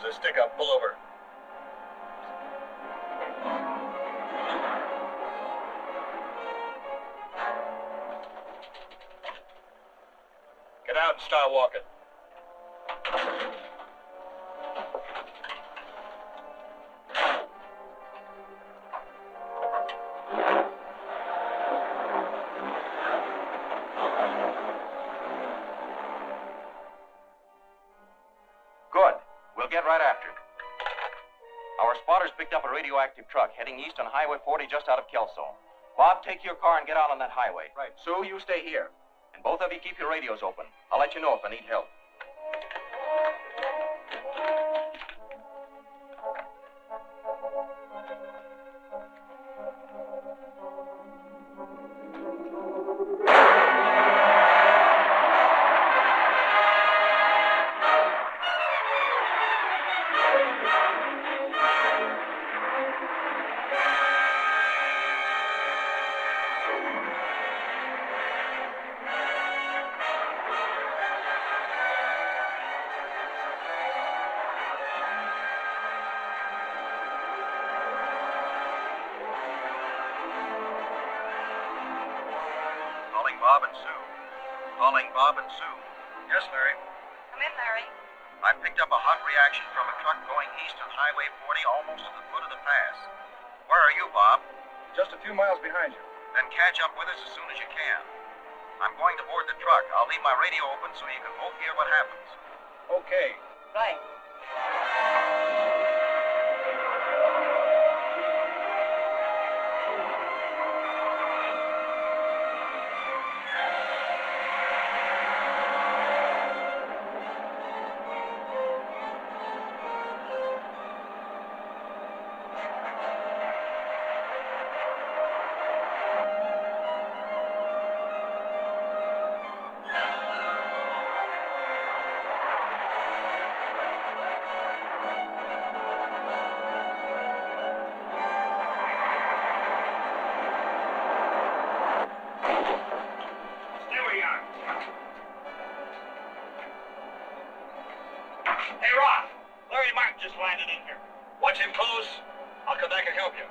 The stick up, pull over. Get out and start walking. Good. We'll get right after it. Our spotters picked up a radioactive truck heading east on Highway 40 just out of Kelso. Bob, take your car and get out on that highway. Right. Sue, you stay here. And both of you keep your radios open. I'll let you know if I need help. Calling Bob and Sue. Calling Bob and Sue. Yes, Larry. Come in, Larry. I picked up a hot reaction from a truck going east on Highway 40 almost at the foot of the pass. Where are you, Bob? Just a few miles behind you. Then catch up with us as soon as you can. I'm going to board the truck. I'll leave my radio open so you can both hear what happens. Okay. Right. finding in here. Watch him close. I'll come back and help you.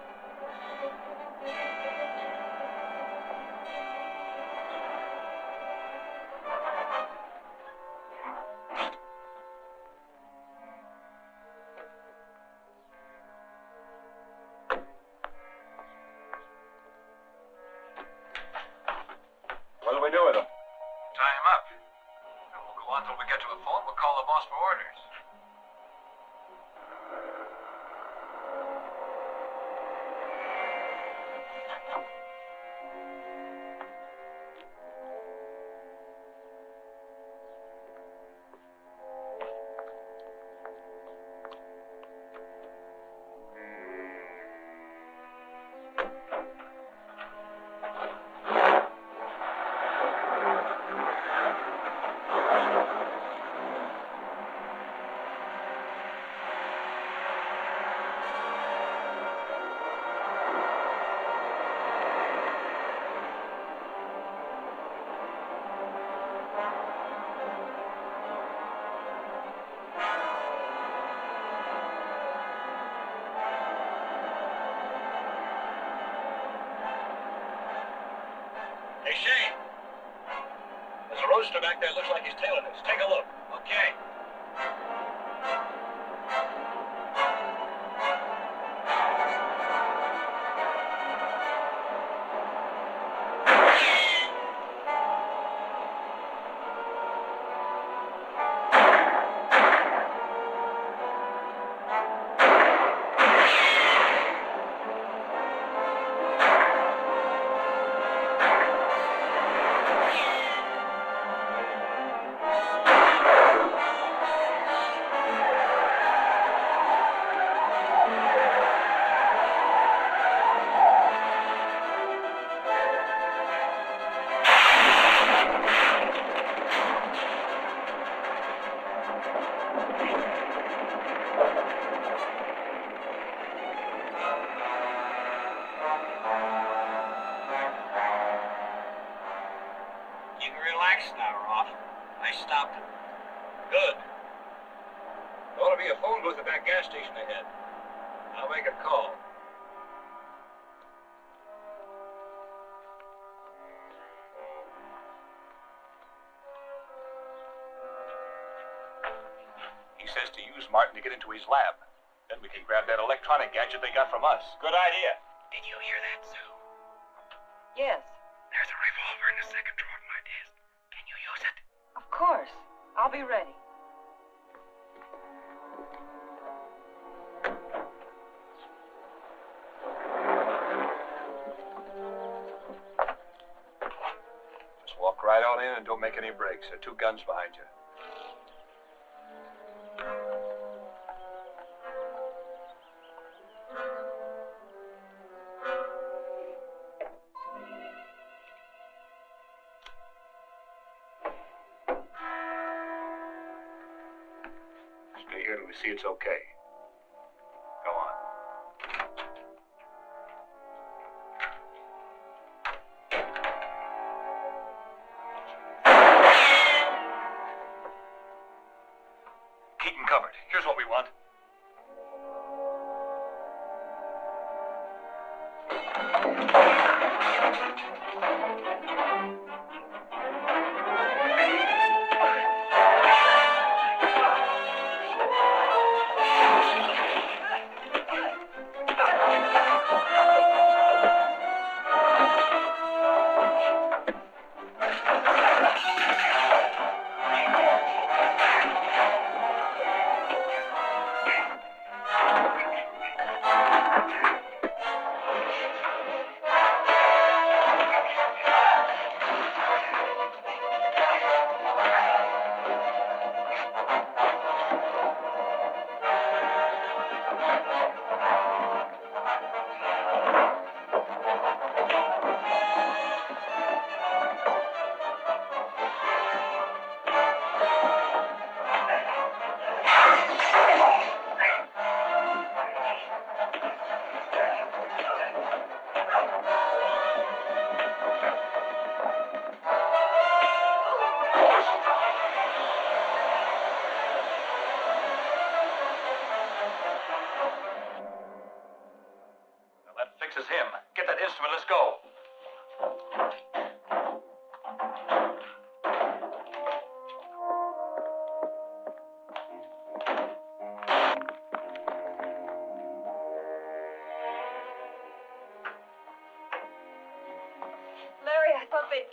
What do we do with him? Tie him up. And we'll go on till we get to a phone. We'll call the boss for orders. Hey, Shane. There's a roadster back there. Looks like he's tailing us. Take a look. Okay. You can relax now, Roth. I stopped it. Good. There ought to be a phone booth at that gas station ahead. I'll make a call. He says to use Martin to get into his lab. Then we can grab that electronic gadget they got from us. Good idea. Did you hear that, Sue? Yes, There's a revolver in the second drawer of my desk. Can you use it? of course. I'll be ready. Just walk right on in and don't make any breaks. There are two guns behind you. Stay here till we see it's okay. Go on. Keep them covered. Here's what we want.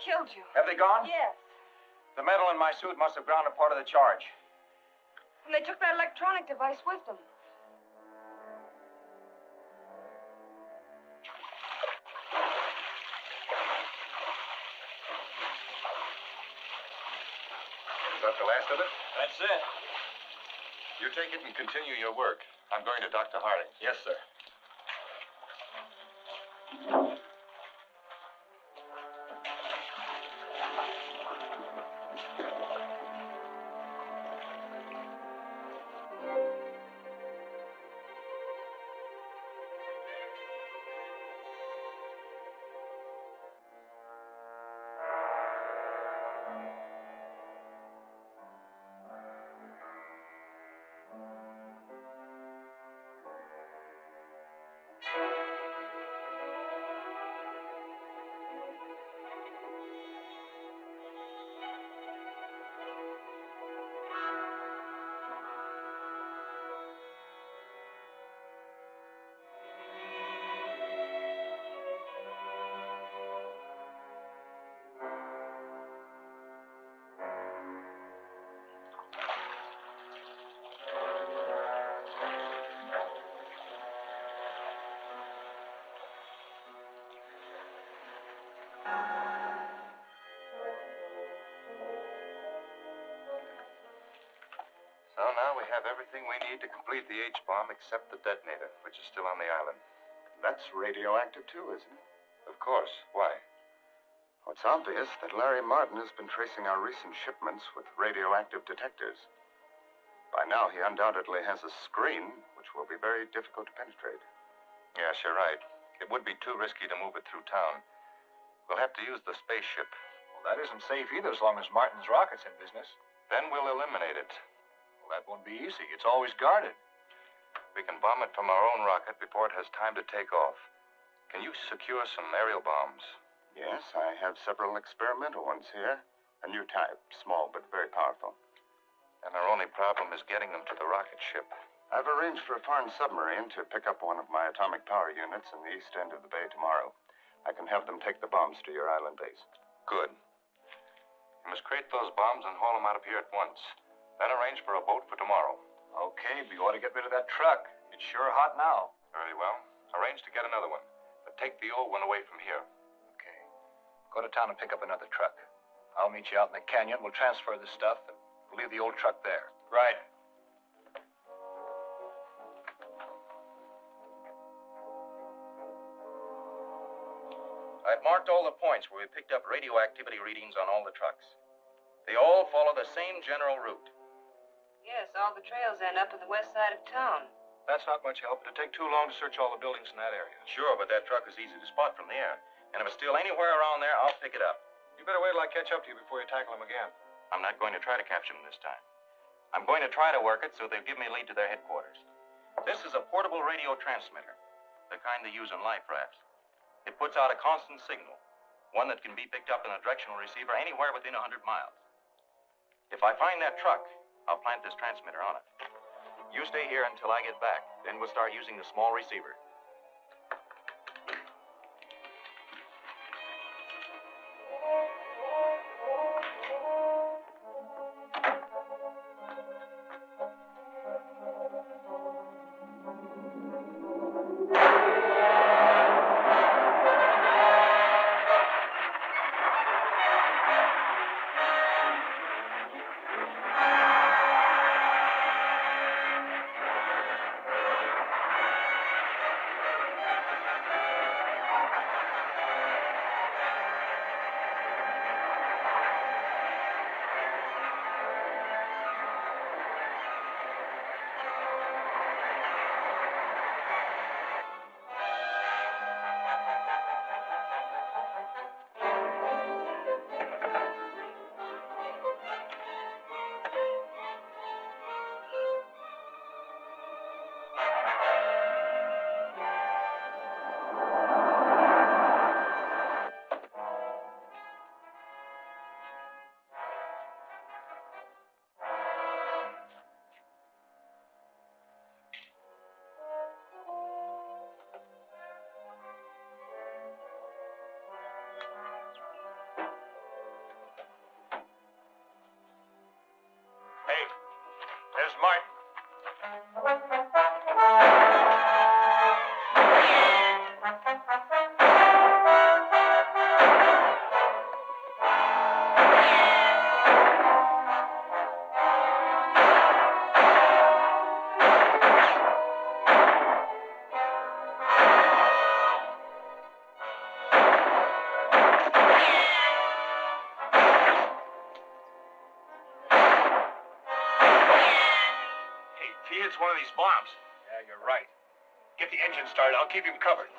killed you. Have they gone? Yes. The metal in my suit must have grounded part of the charge. And they took that electronic device with them. Is that the last of it? That's it. You take it and continue your work. I'm going to Dr. Harding. Yes, sir. So now we have everything we need to complete the H-bomb except the detonator, which is still on the island. That's radioactive, too, isn't it? Of course. Why? Well, it's obvious that Larry Martin has been tracing our recent shipments with radioactive detectors. By now, he undoubtedly has a screen, which will be very difficult to penetrate. Yes, you're right. It would be too risky to move it through town. We'll have to use the spaceship. Well, that isn't safe either as long as Martin's rocket's in business. Then we'll eliminate it. Well, that won't be easy. It's always guarded. We can bomb it from our own rocket before it has time to take off. Can you secure some aerial bombs? Yes, I have several experimental ones here. A new type, small but very powerful. And our only problem is getting them to the rocket ship. I've arranged for a foreign submarine to pick up one of my atomic power units in the east end of the bay tomorrow. I can have them take the bombs to your island base. Good. You must crate those bombs and haul them out of here at once. Then arrange for a boat for tomorrow. Okay, but you ought to get rid of that truck. It's sure hot now. Very well. Arrange to get another one. But take the old one away from here. Okay. Go to town and pick up another truck. I'll meet you out in the canyon. We'll transfer the stuff and we'll leave the old truck there. Right. I've marked all the points where we picked up radioactivity readings on all the trucks. They all follow the same general route. Yes, all the trails end up on the west side of town. That's not much help. It'll take too long to search all the buildings in that area. Sure, but that truck is easy to spot from the air. And if it's still anywhere around there, I'll pick it up. You better wait till I catch up to you before you tackle them again. I'm not going to try to capture them this time. I'm going to try to work it so they'll give me a lead to their headquarters. This is a portable radio transmitter, the kind they use on life rafts. It puts out a constant signal, one that can be picked up in a directional receiver anywhere within 100 miles. If I find that truck, I'll plant this transmitter on it. You stay here until I get back. Then we'll start using the small receiver. hits one of these bombs. Yeah, you're right. Get the engine started. I'll keep him covered.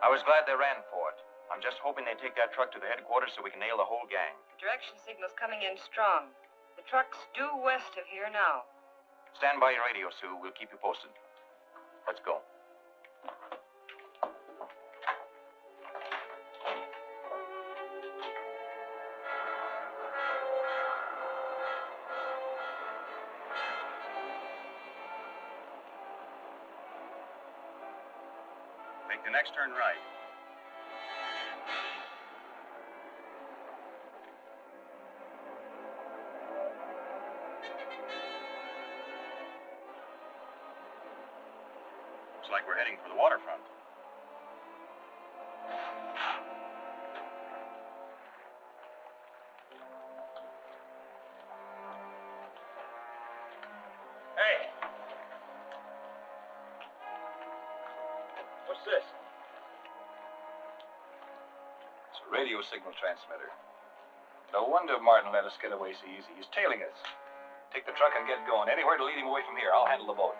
I was glad they ran for it. I'm just hoping they take that truck to the headquarters so we can nail the whole gang. The direction signal's coming in strong. The truck's due west of here now. Stand by your radio, Sue. We'll keep you posted. Let's go. Make the next turn right. Looks like we're heading for the waterfront. Hey! What's this? It's a radio signal transmitter. No wonder Martin let us get away so easy. He's tailing us. Take the truck and get going. Anywhere to lead him away from here. I'll handle the boat.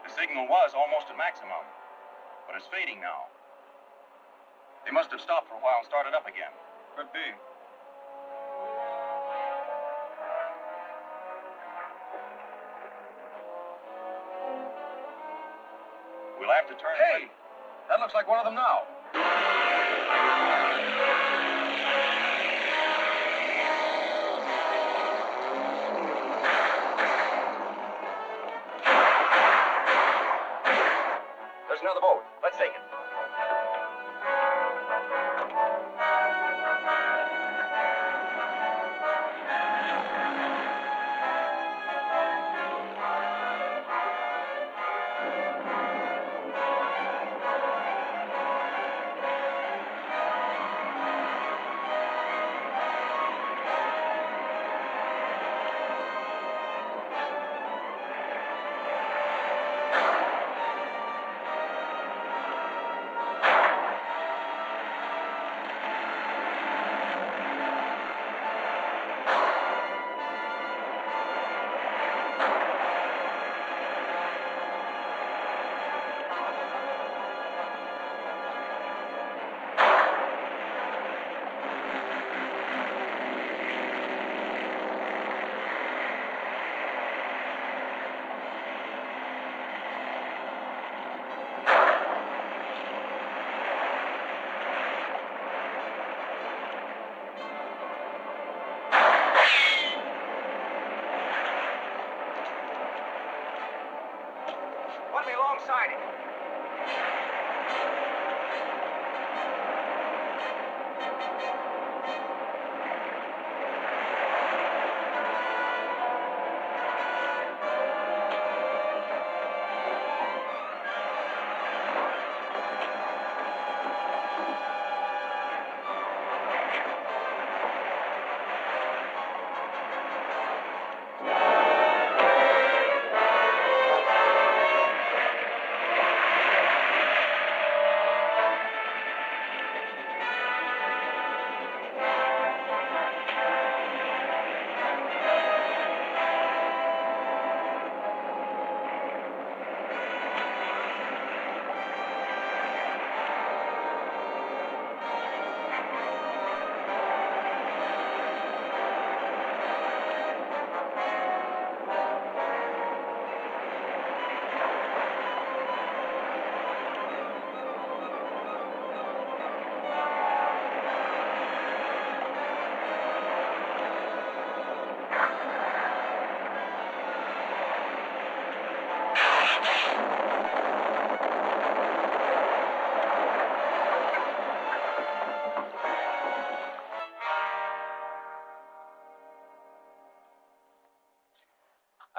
The signal was almost at maximum, but it's fading now. They must have stopped for a while and started up again. Could be. We'll have to turn. Hey! That looks like one of them now. There's another boat. Let's take it.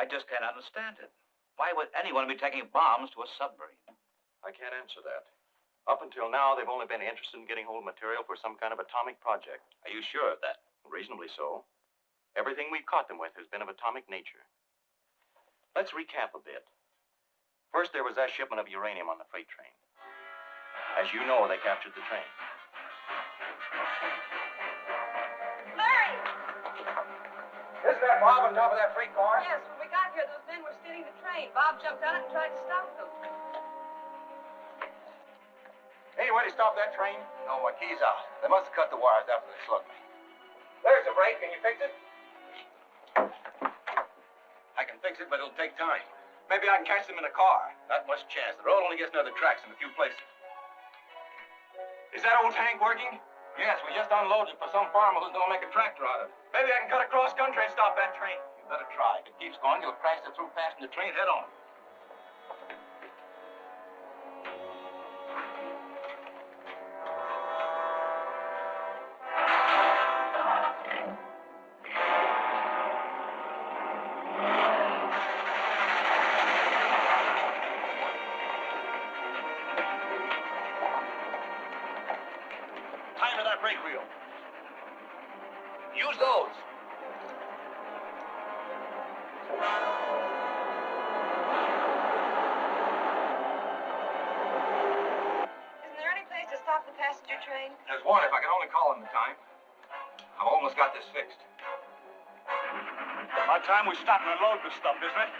just can't understand it. Why would anyone be taking bombs to a submarine? I can't answer that. Up until now, they've only been interested in getting hold of material for some kind of atomic project. Are you sure of that? Reasonably so. Everything we've caught them with has been of atomic nature. Let's recap a bit. First, there was that shipment of uranium on the freight train. As you know, they captured the train. Larry! Isn't that Bob on top of that freight car? Yes, when we got here, those men were stealing the train. Bob jumped on it and tried to stop them. Any way to stop that train? No, my key's out. They must have cut the wires after they slugged me. There's the brake. Can you fix it? I can fix it, but it'll take time. Maybe I can catch them in a car. Not much chance. The road only gets near the tracks in a few places. Is that old tank working? Yes, we just unloaded it for some farmer who's going to make a tractor out of it. Maybe I can cut across country and stop that train. You better try. If it keeps going, you'll crash the through passenger train head on. Brake wheel. Use those. Isn't there any place to stop the passenger train? There's one if I can only call in the time. I've almost got this fixed. About time we stop and unload this stuff, isn't it?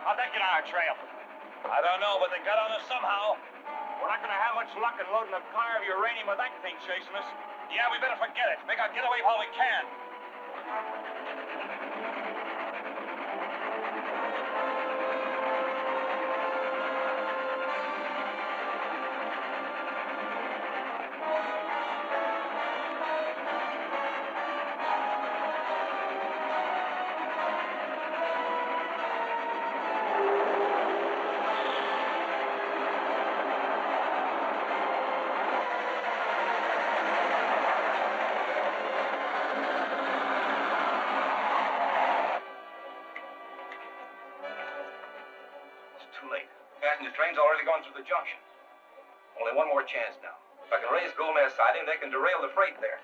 How'd that get on our trail? I don't know, but they got on us somehow. We're not going to have much luck in loading a car of uranium with that thing chasing us. Yeah, we better forget it. Make our getaway while we can. Passenger train's already gone through the junction. Only one more chance now. If I can raise Gomez siding, they can derail the freight there.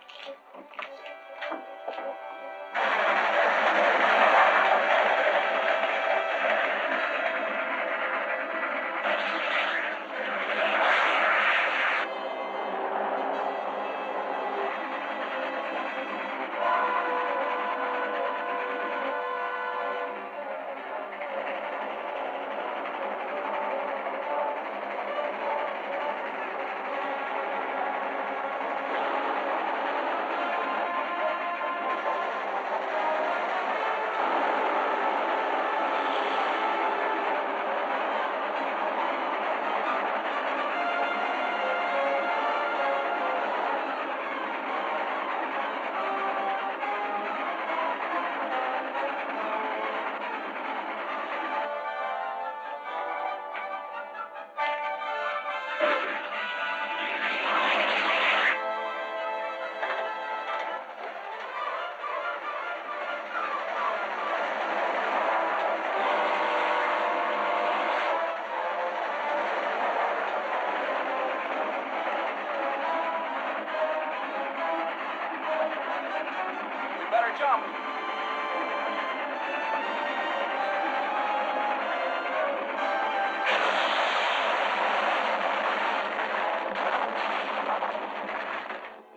Jump.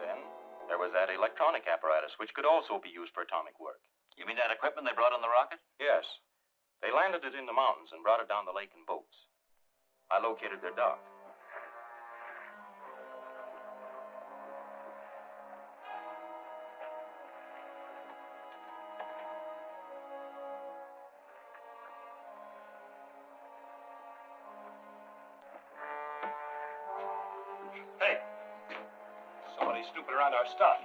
Then there was that electronic apparatus, which could also be used for atomic work. You mean that equipment they brought on the rocket? Yes. They landed it in the mountains and brought it down the lake in boats. I located their dock. Hey, somebody's snooping around our stuff.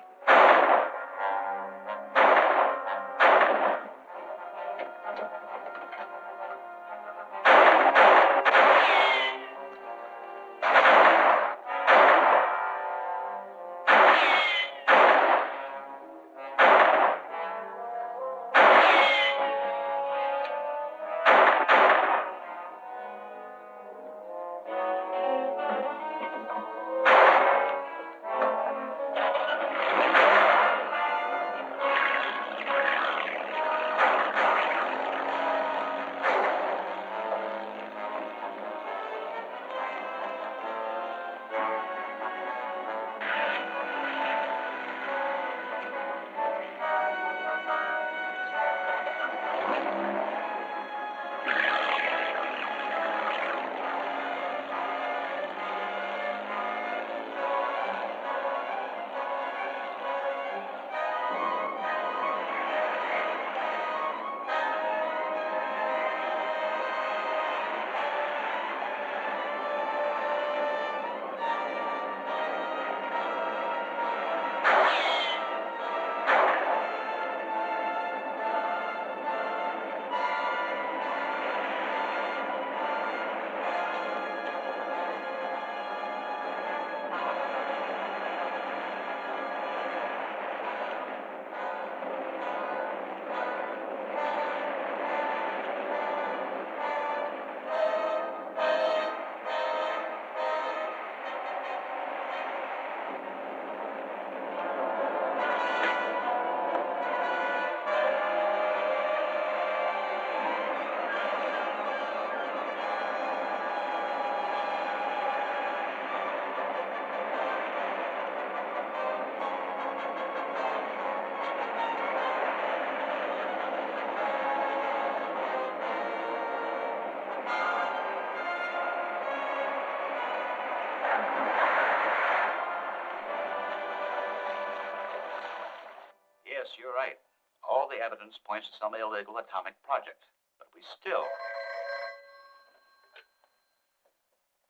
evidence points to some illegal atomic project. But we still...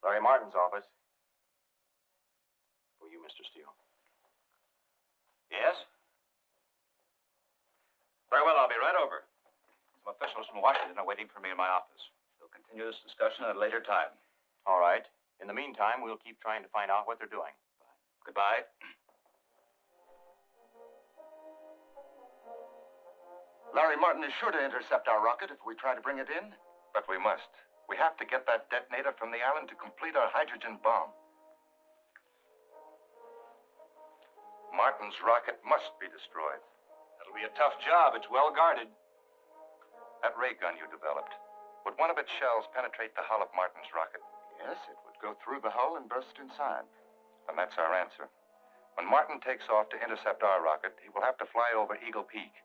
Larry Martin's office. For you, Mr. Steele. Yes? Very well, I'll be right over. Some officials from Washington are waiting for me in my office. We'll continue this discussion at a later time. All right. In the meantime, we'll keep trying to find out what they're doing. Goodbye. Larry Martin is sure to intercept our rocket if we try to bring it in. But we must. We have to get that detonator from the island to complete our hydrogen bomb. Martin's rocket must be destroyed. That'll be a tough job. It's well guarded. That ray gun you developed, would one of its shells penetrate the hull of Martin's rocket? Yes, it would go through the hull and burst inside. And that's our answer. When Martin takes off to intercept our rocket, he will have to fly over Eagle Peak.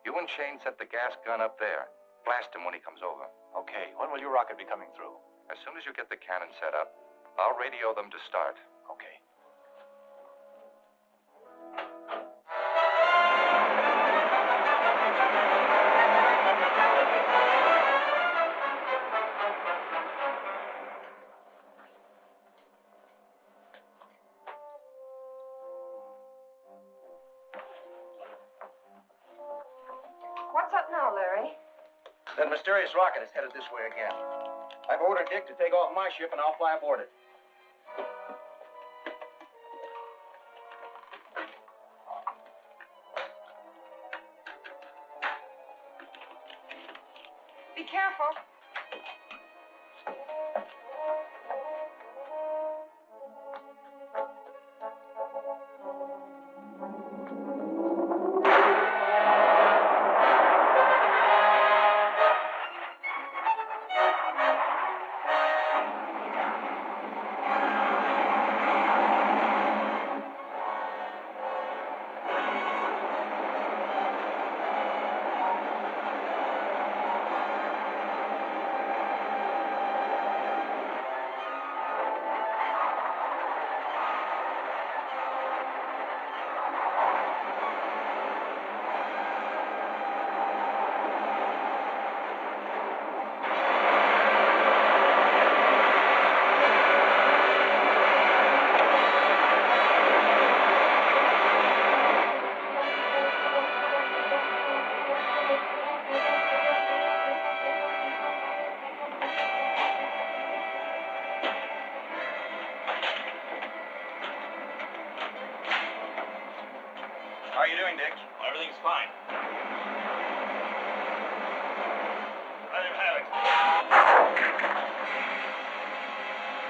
You and Shane set the gas gun up there. Blast him when he comes over. Okay. When will your rocket be coming through? As soon as you get the cannon set up, I'll radio them to start. Okay. What's up now, Larry? That mysterious rocket is headed this way again. I've ordered Dick to take off my ship, and I'll fly aboard it. Be careful. How are you doing, Dick? Everything's fine. Let him have it.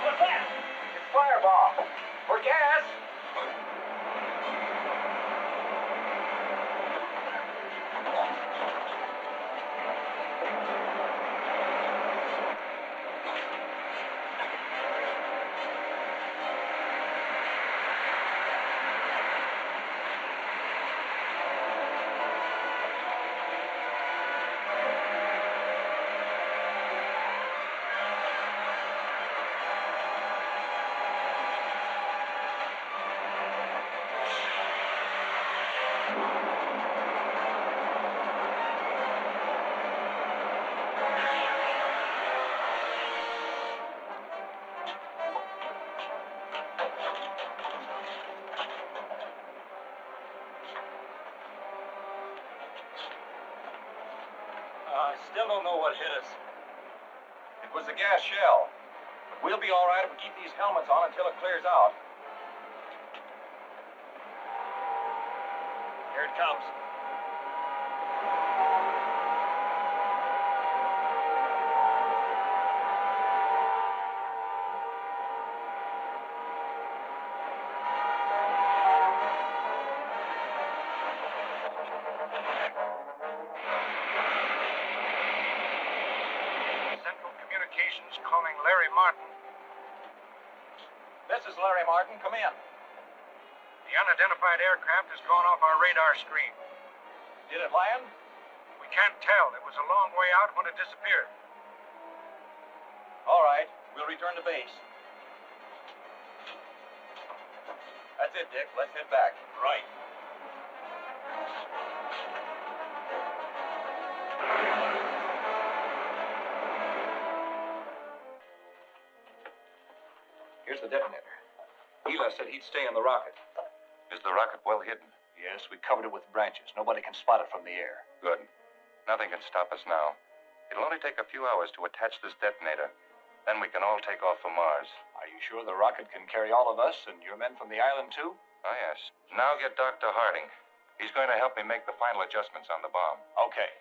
What's that? It's fireball. For gas. I still don't know what hit us. It was the gas shell. But we'll be all right if we keep these helmets on until it clears out. Here it comes. Calling Larry Martin. This is Larry Martin. Come in. The unidentified aircraft has gone off our radar screen. Did it land? We can't tell. It was a long way out when it disappeared. All right. We'll return to base. That's it, Dick. Let's head back. Right. Here's the detonator. Eli said he'd stay in the rocket. Is the rocket well hidden? Yes, we covered it with branches. Nobody can spot it from the air. Good. Nothing can stop us now. It'll only take a few hours to attach this detonator. Then we can all take off for Mars. Are you sure the rocket can carry all of us and your men from the island, too? Oh, yes. Now get Dr. Harding. He's going to help me make the final adjustments on the bomb. Okay.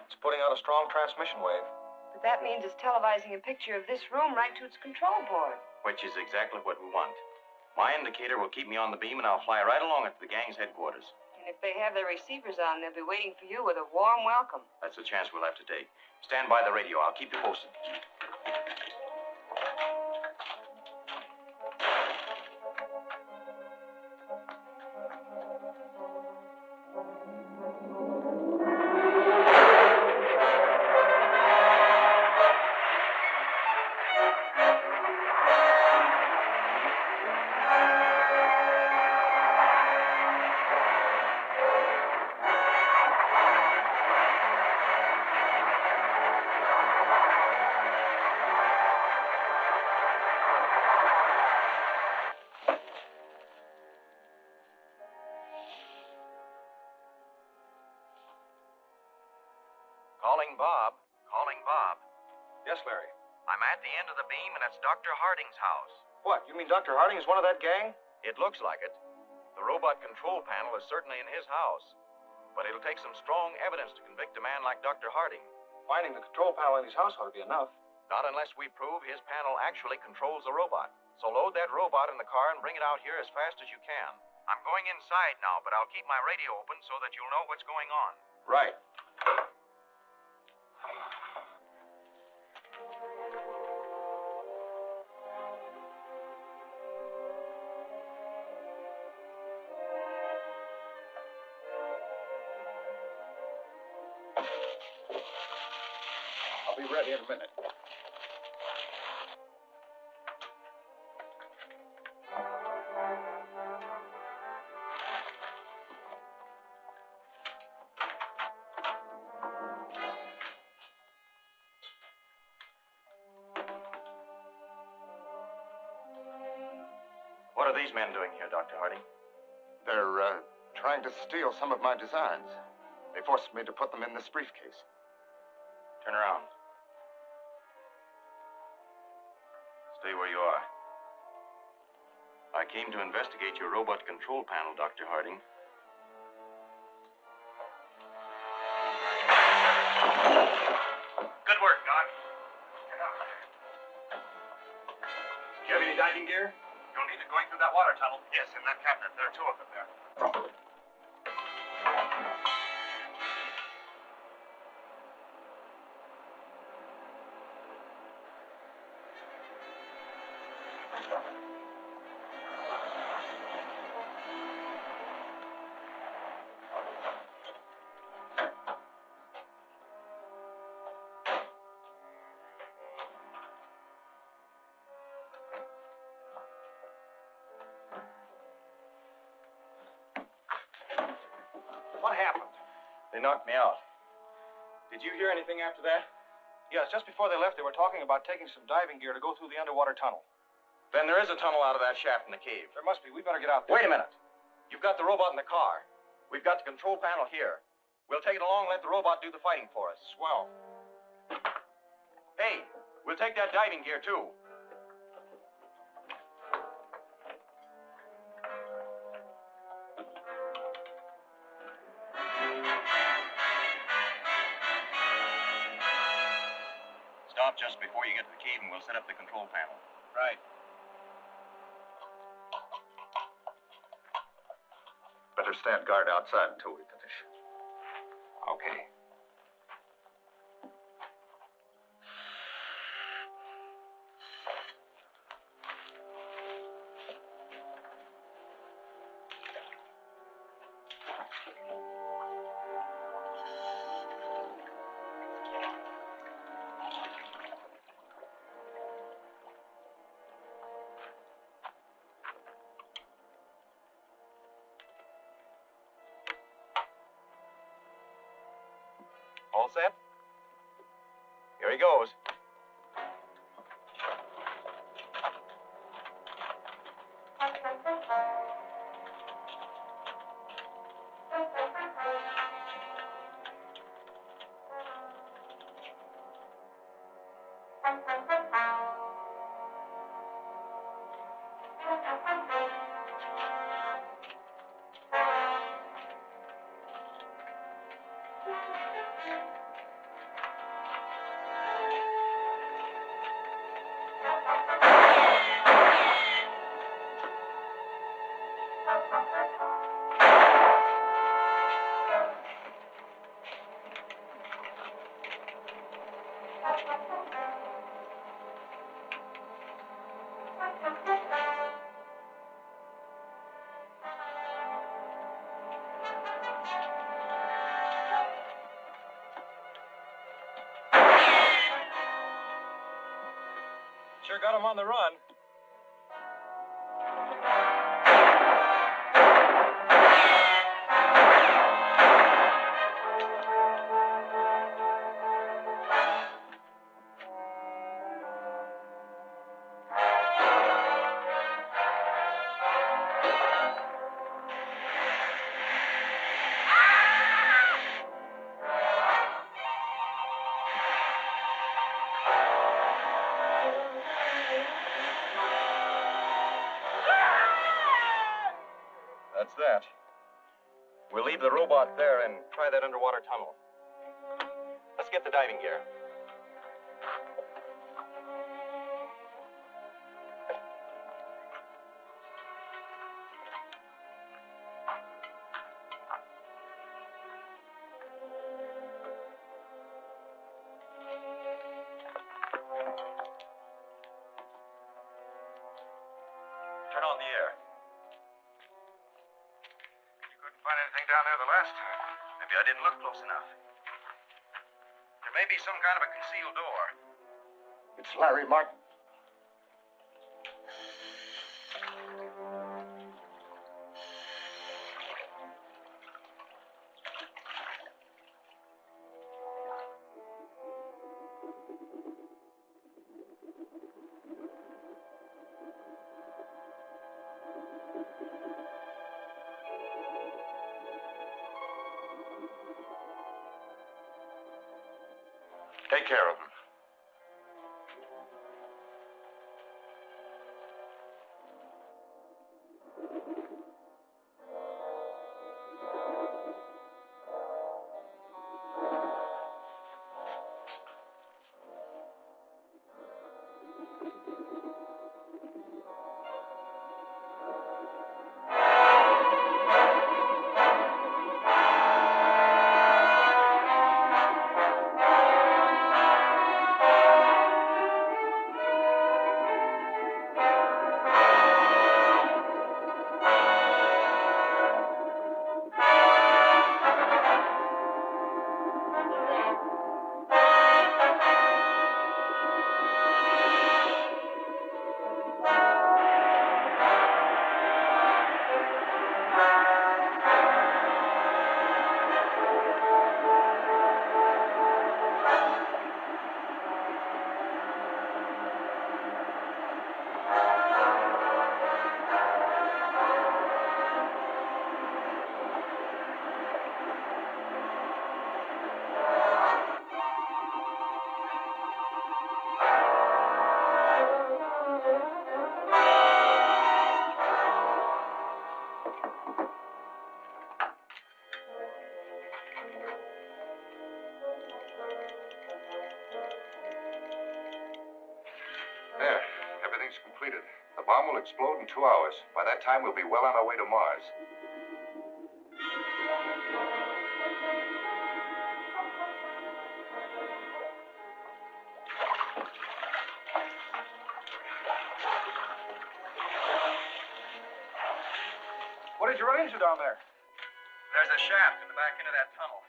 It's putting out a strong transmission wave. But that means it's televising a picture of this room right to its control board. Which is exactly what we want. My indicator will keep me on the beam, and I'll fly right along it to the gang's headquarters. And if they have their receivers on, they'll be waiting for you with a warm welcome. That's the chance we'll have to take. Stand by the radio. I'll keep you posted. Calling Bob. Calling Bob. Yes, Larry. I'm at the end of the beam, and it's Dr. Harding's house. What, you mean Dr. Harding is one of that gang? It looks like it. The robot control panel is certainly in his house. But it'll take some strong evidence to convict a man like Dr. Harding. Finding the control panel in his house ought to be enough. Not unless we prove his panel actually controls the robot. So load that robot in the car and bring it out here as fast as you can. I'm going inside now, but I'll keep my radio open so that you'll know what's going on. Right. I'll be ready in a minute. What are these men doing here, Dr. Harding? They're trying to steal some of my designs. They forced me to put them in this briefcase. Turn around. Stay where you are. I came to investigate your robot control panel, Dr. Harding. Good work, Doc. Do you have any diving gear? You'll need it going through that water tunnel. Yes, in that cabinet. There are two of them there. What happened? They knocked me out. Did you hear anything after that? Yes, just before they left, they were talking about taking some diving gear to go through the underwater tunnel. Then there is a tunnel out of that shaft in the cave. There must be. We better get out there. Wait a minute. You've got the robot in the car. We've got the control panel here. We'll take it along and let the robot do the fighting for us. Swell. Hey, we'll take that diving gear, too. Stop just before you get to the cave, and we'll set up the control panel. Right. Better stand guard outside until we finish. Okay. All set? Here he goes. Sure got him on the run. That's that. We'll leave the robot there and try that underwater tunnel. Let's get the diving gear. Turn on the air. You couldn't find anything down there the last time. Maybe I didn't look close enough. There may be some kind of a concealed door. It's Larry Martin. Take care of him. There, everything's completed. The bomb will explode in 2 hours. By that time, we'll be well on our way to Mars. What did you run into down there? There's a shaft in the back end of that tunnel.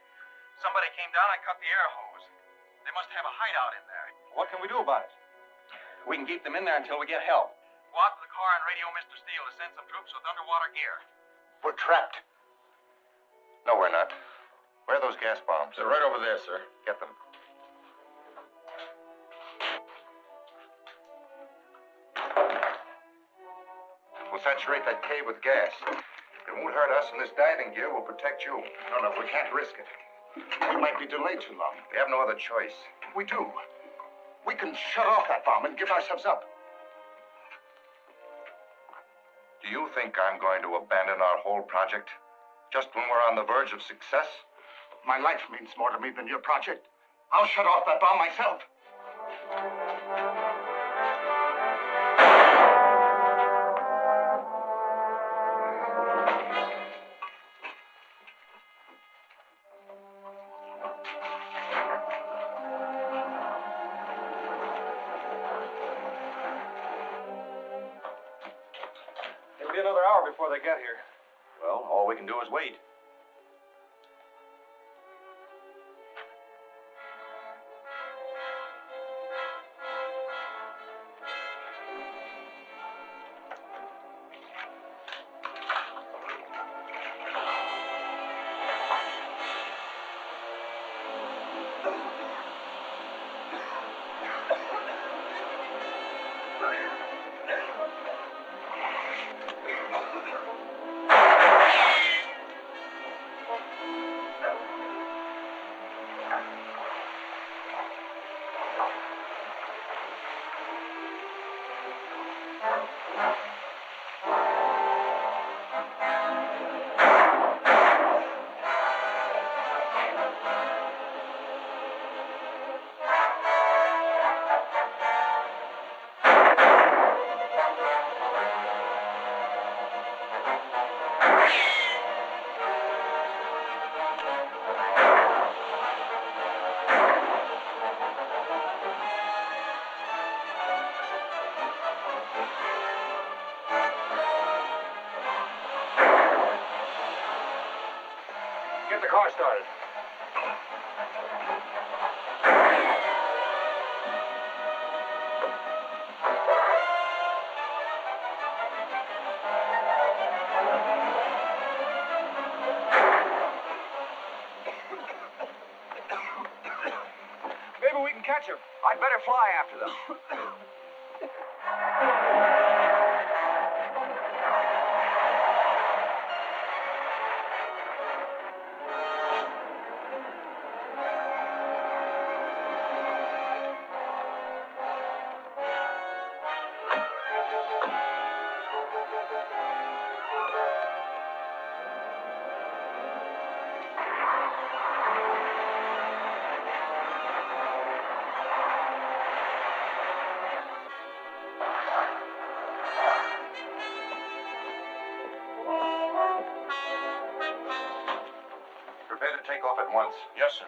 Somebody came down and cut the air hose. They must have a hideout in there. What can we do about it? We can keep them in there until we get help. Go out to the car and radio Mr. Steele to send some troops with underwater gear. We're trapped. No, we're not. Where are those gas bombs? They're right over there, sir. Get them. We'll saturate that cave with gas. It won't hurt us, and this diving gear will protect you. No, we can't risk it. We might be delayed too long. We have no other choice. We do. We can shut off that bomb and give ourselves up. Do you think I'm going to abandon our whole project just when we're on the verge of success? My life means more to me than your project. I'll shut off that bomb myself. It'll be another hour before they get here. Well, all we can do is wait. Get the car started. Maybe we can catch him. I'd better fly after them. Prepare to take off at once. Yes, sir.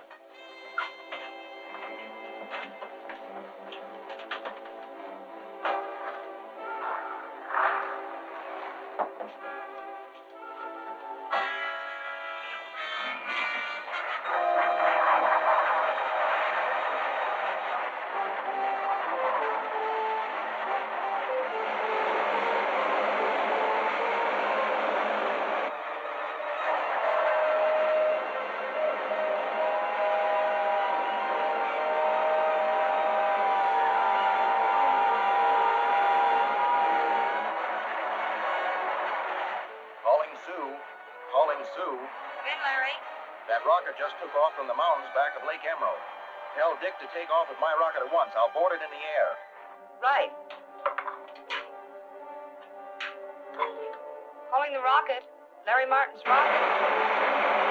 Sue, Come in, Larry. that rocket just took off from the mountains back of Lake Emerald. Tell Dick to take off with my rocket at once. I'll board it in the air. Right. Calling the rocket. Larry Martin's rocket.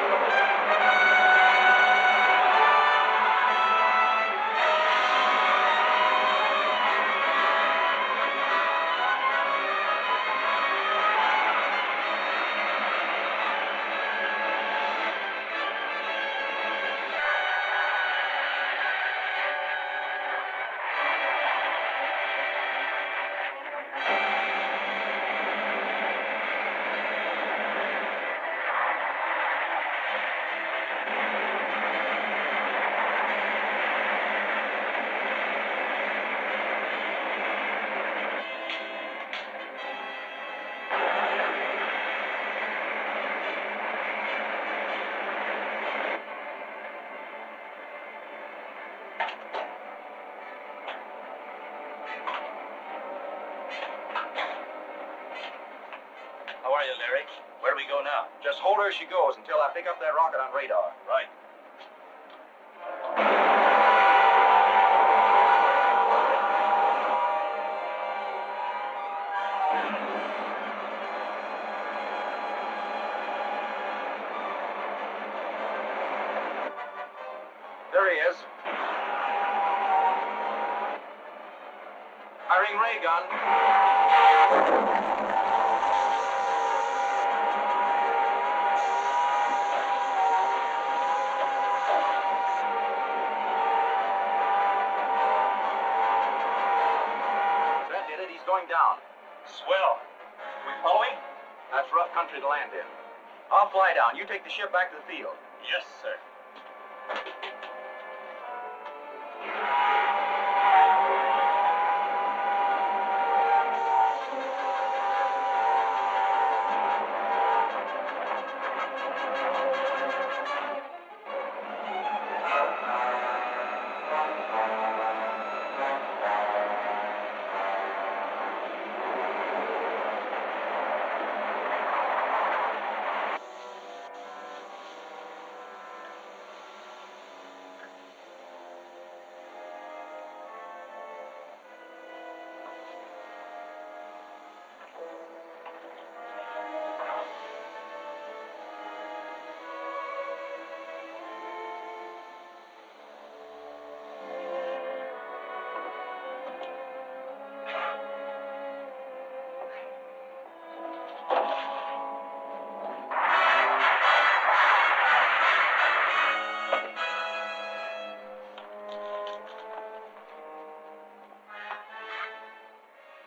Where do we go now? Just hold her as she goes until I pick up that rocket on radar. Right. There he is. Firing ray gun. That did it. He's going down. Swell. We following? That's rough country to land in. I'll fly down. You take the ship back to the field. Yes, sir.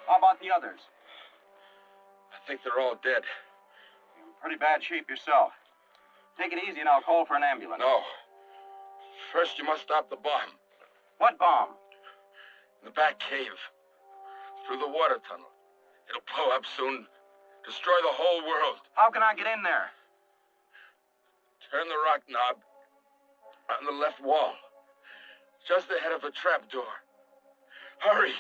How about the others? I think they're all dead. You're in pretty bad shape yourself. Take it easy and I'll call for an ambulance. No. First, you must stop the bomb. What bomb? In the back cave. Through the water tunnel. It'll blow up soon. Destroy the whole world. How can I get in there? Turn the rock knob on the left wall. Just ahead of the trap door. Hurry!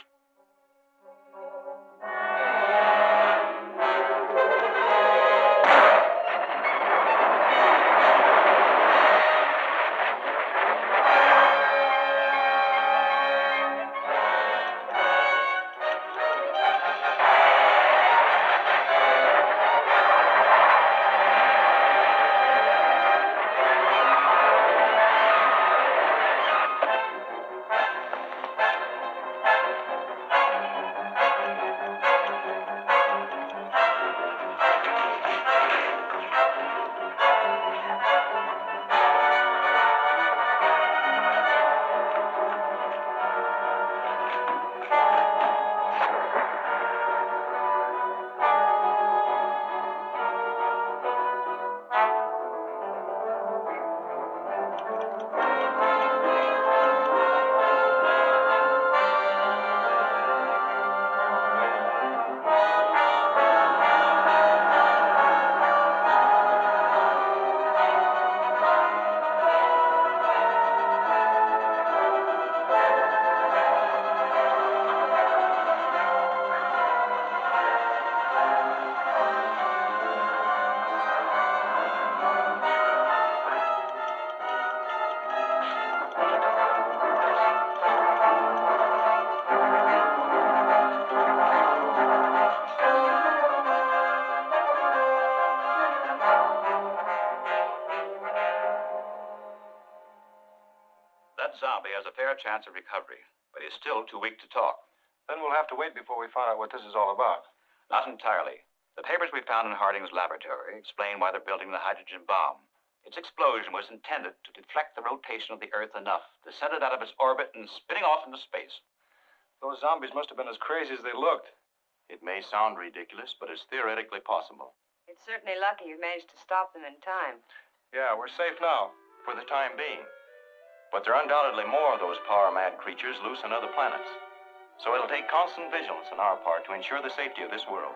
That zombie has a fair chance of recovery, but he's still too weak to talk. Then we'll have to wait before we find out what this is all about. Not entirely. The papers we found in Harding's laboratory explain why they're building the hydrogen bomb. Its explosion was intended to deflect the rotation of the Earth enough to send it out of its orbit and spinning off into space. Those zombies must have been as crazy as they looked. It may sound ridiculous, but it's theoretically possible. It's certainly lucky you managed to stop them in time. Yeah, we're safe now. For the time being. But there are undoubtedly more of those power-mad creatures loose on other planets. So it'll take constant vigilance on our part to ensure the safety of this world.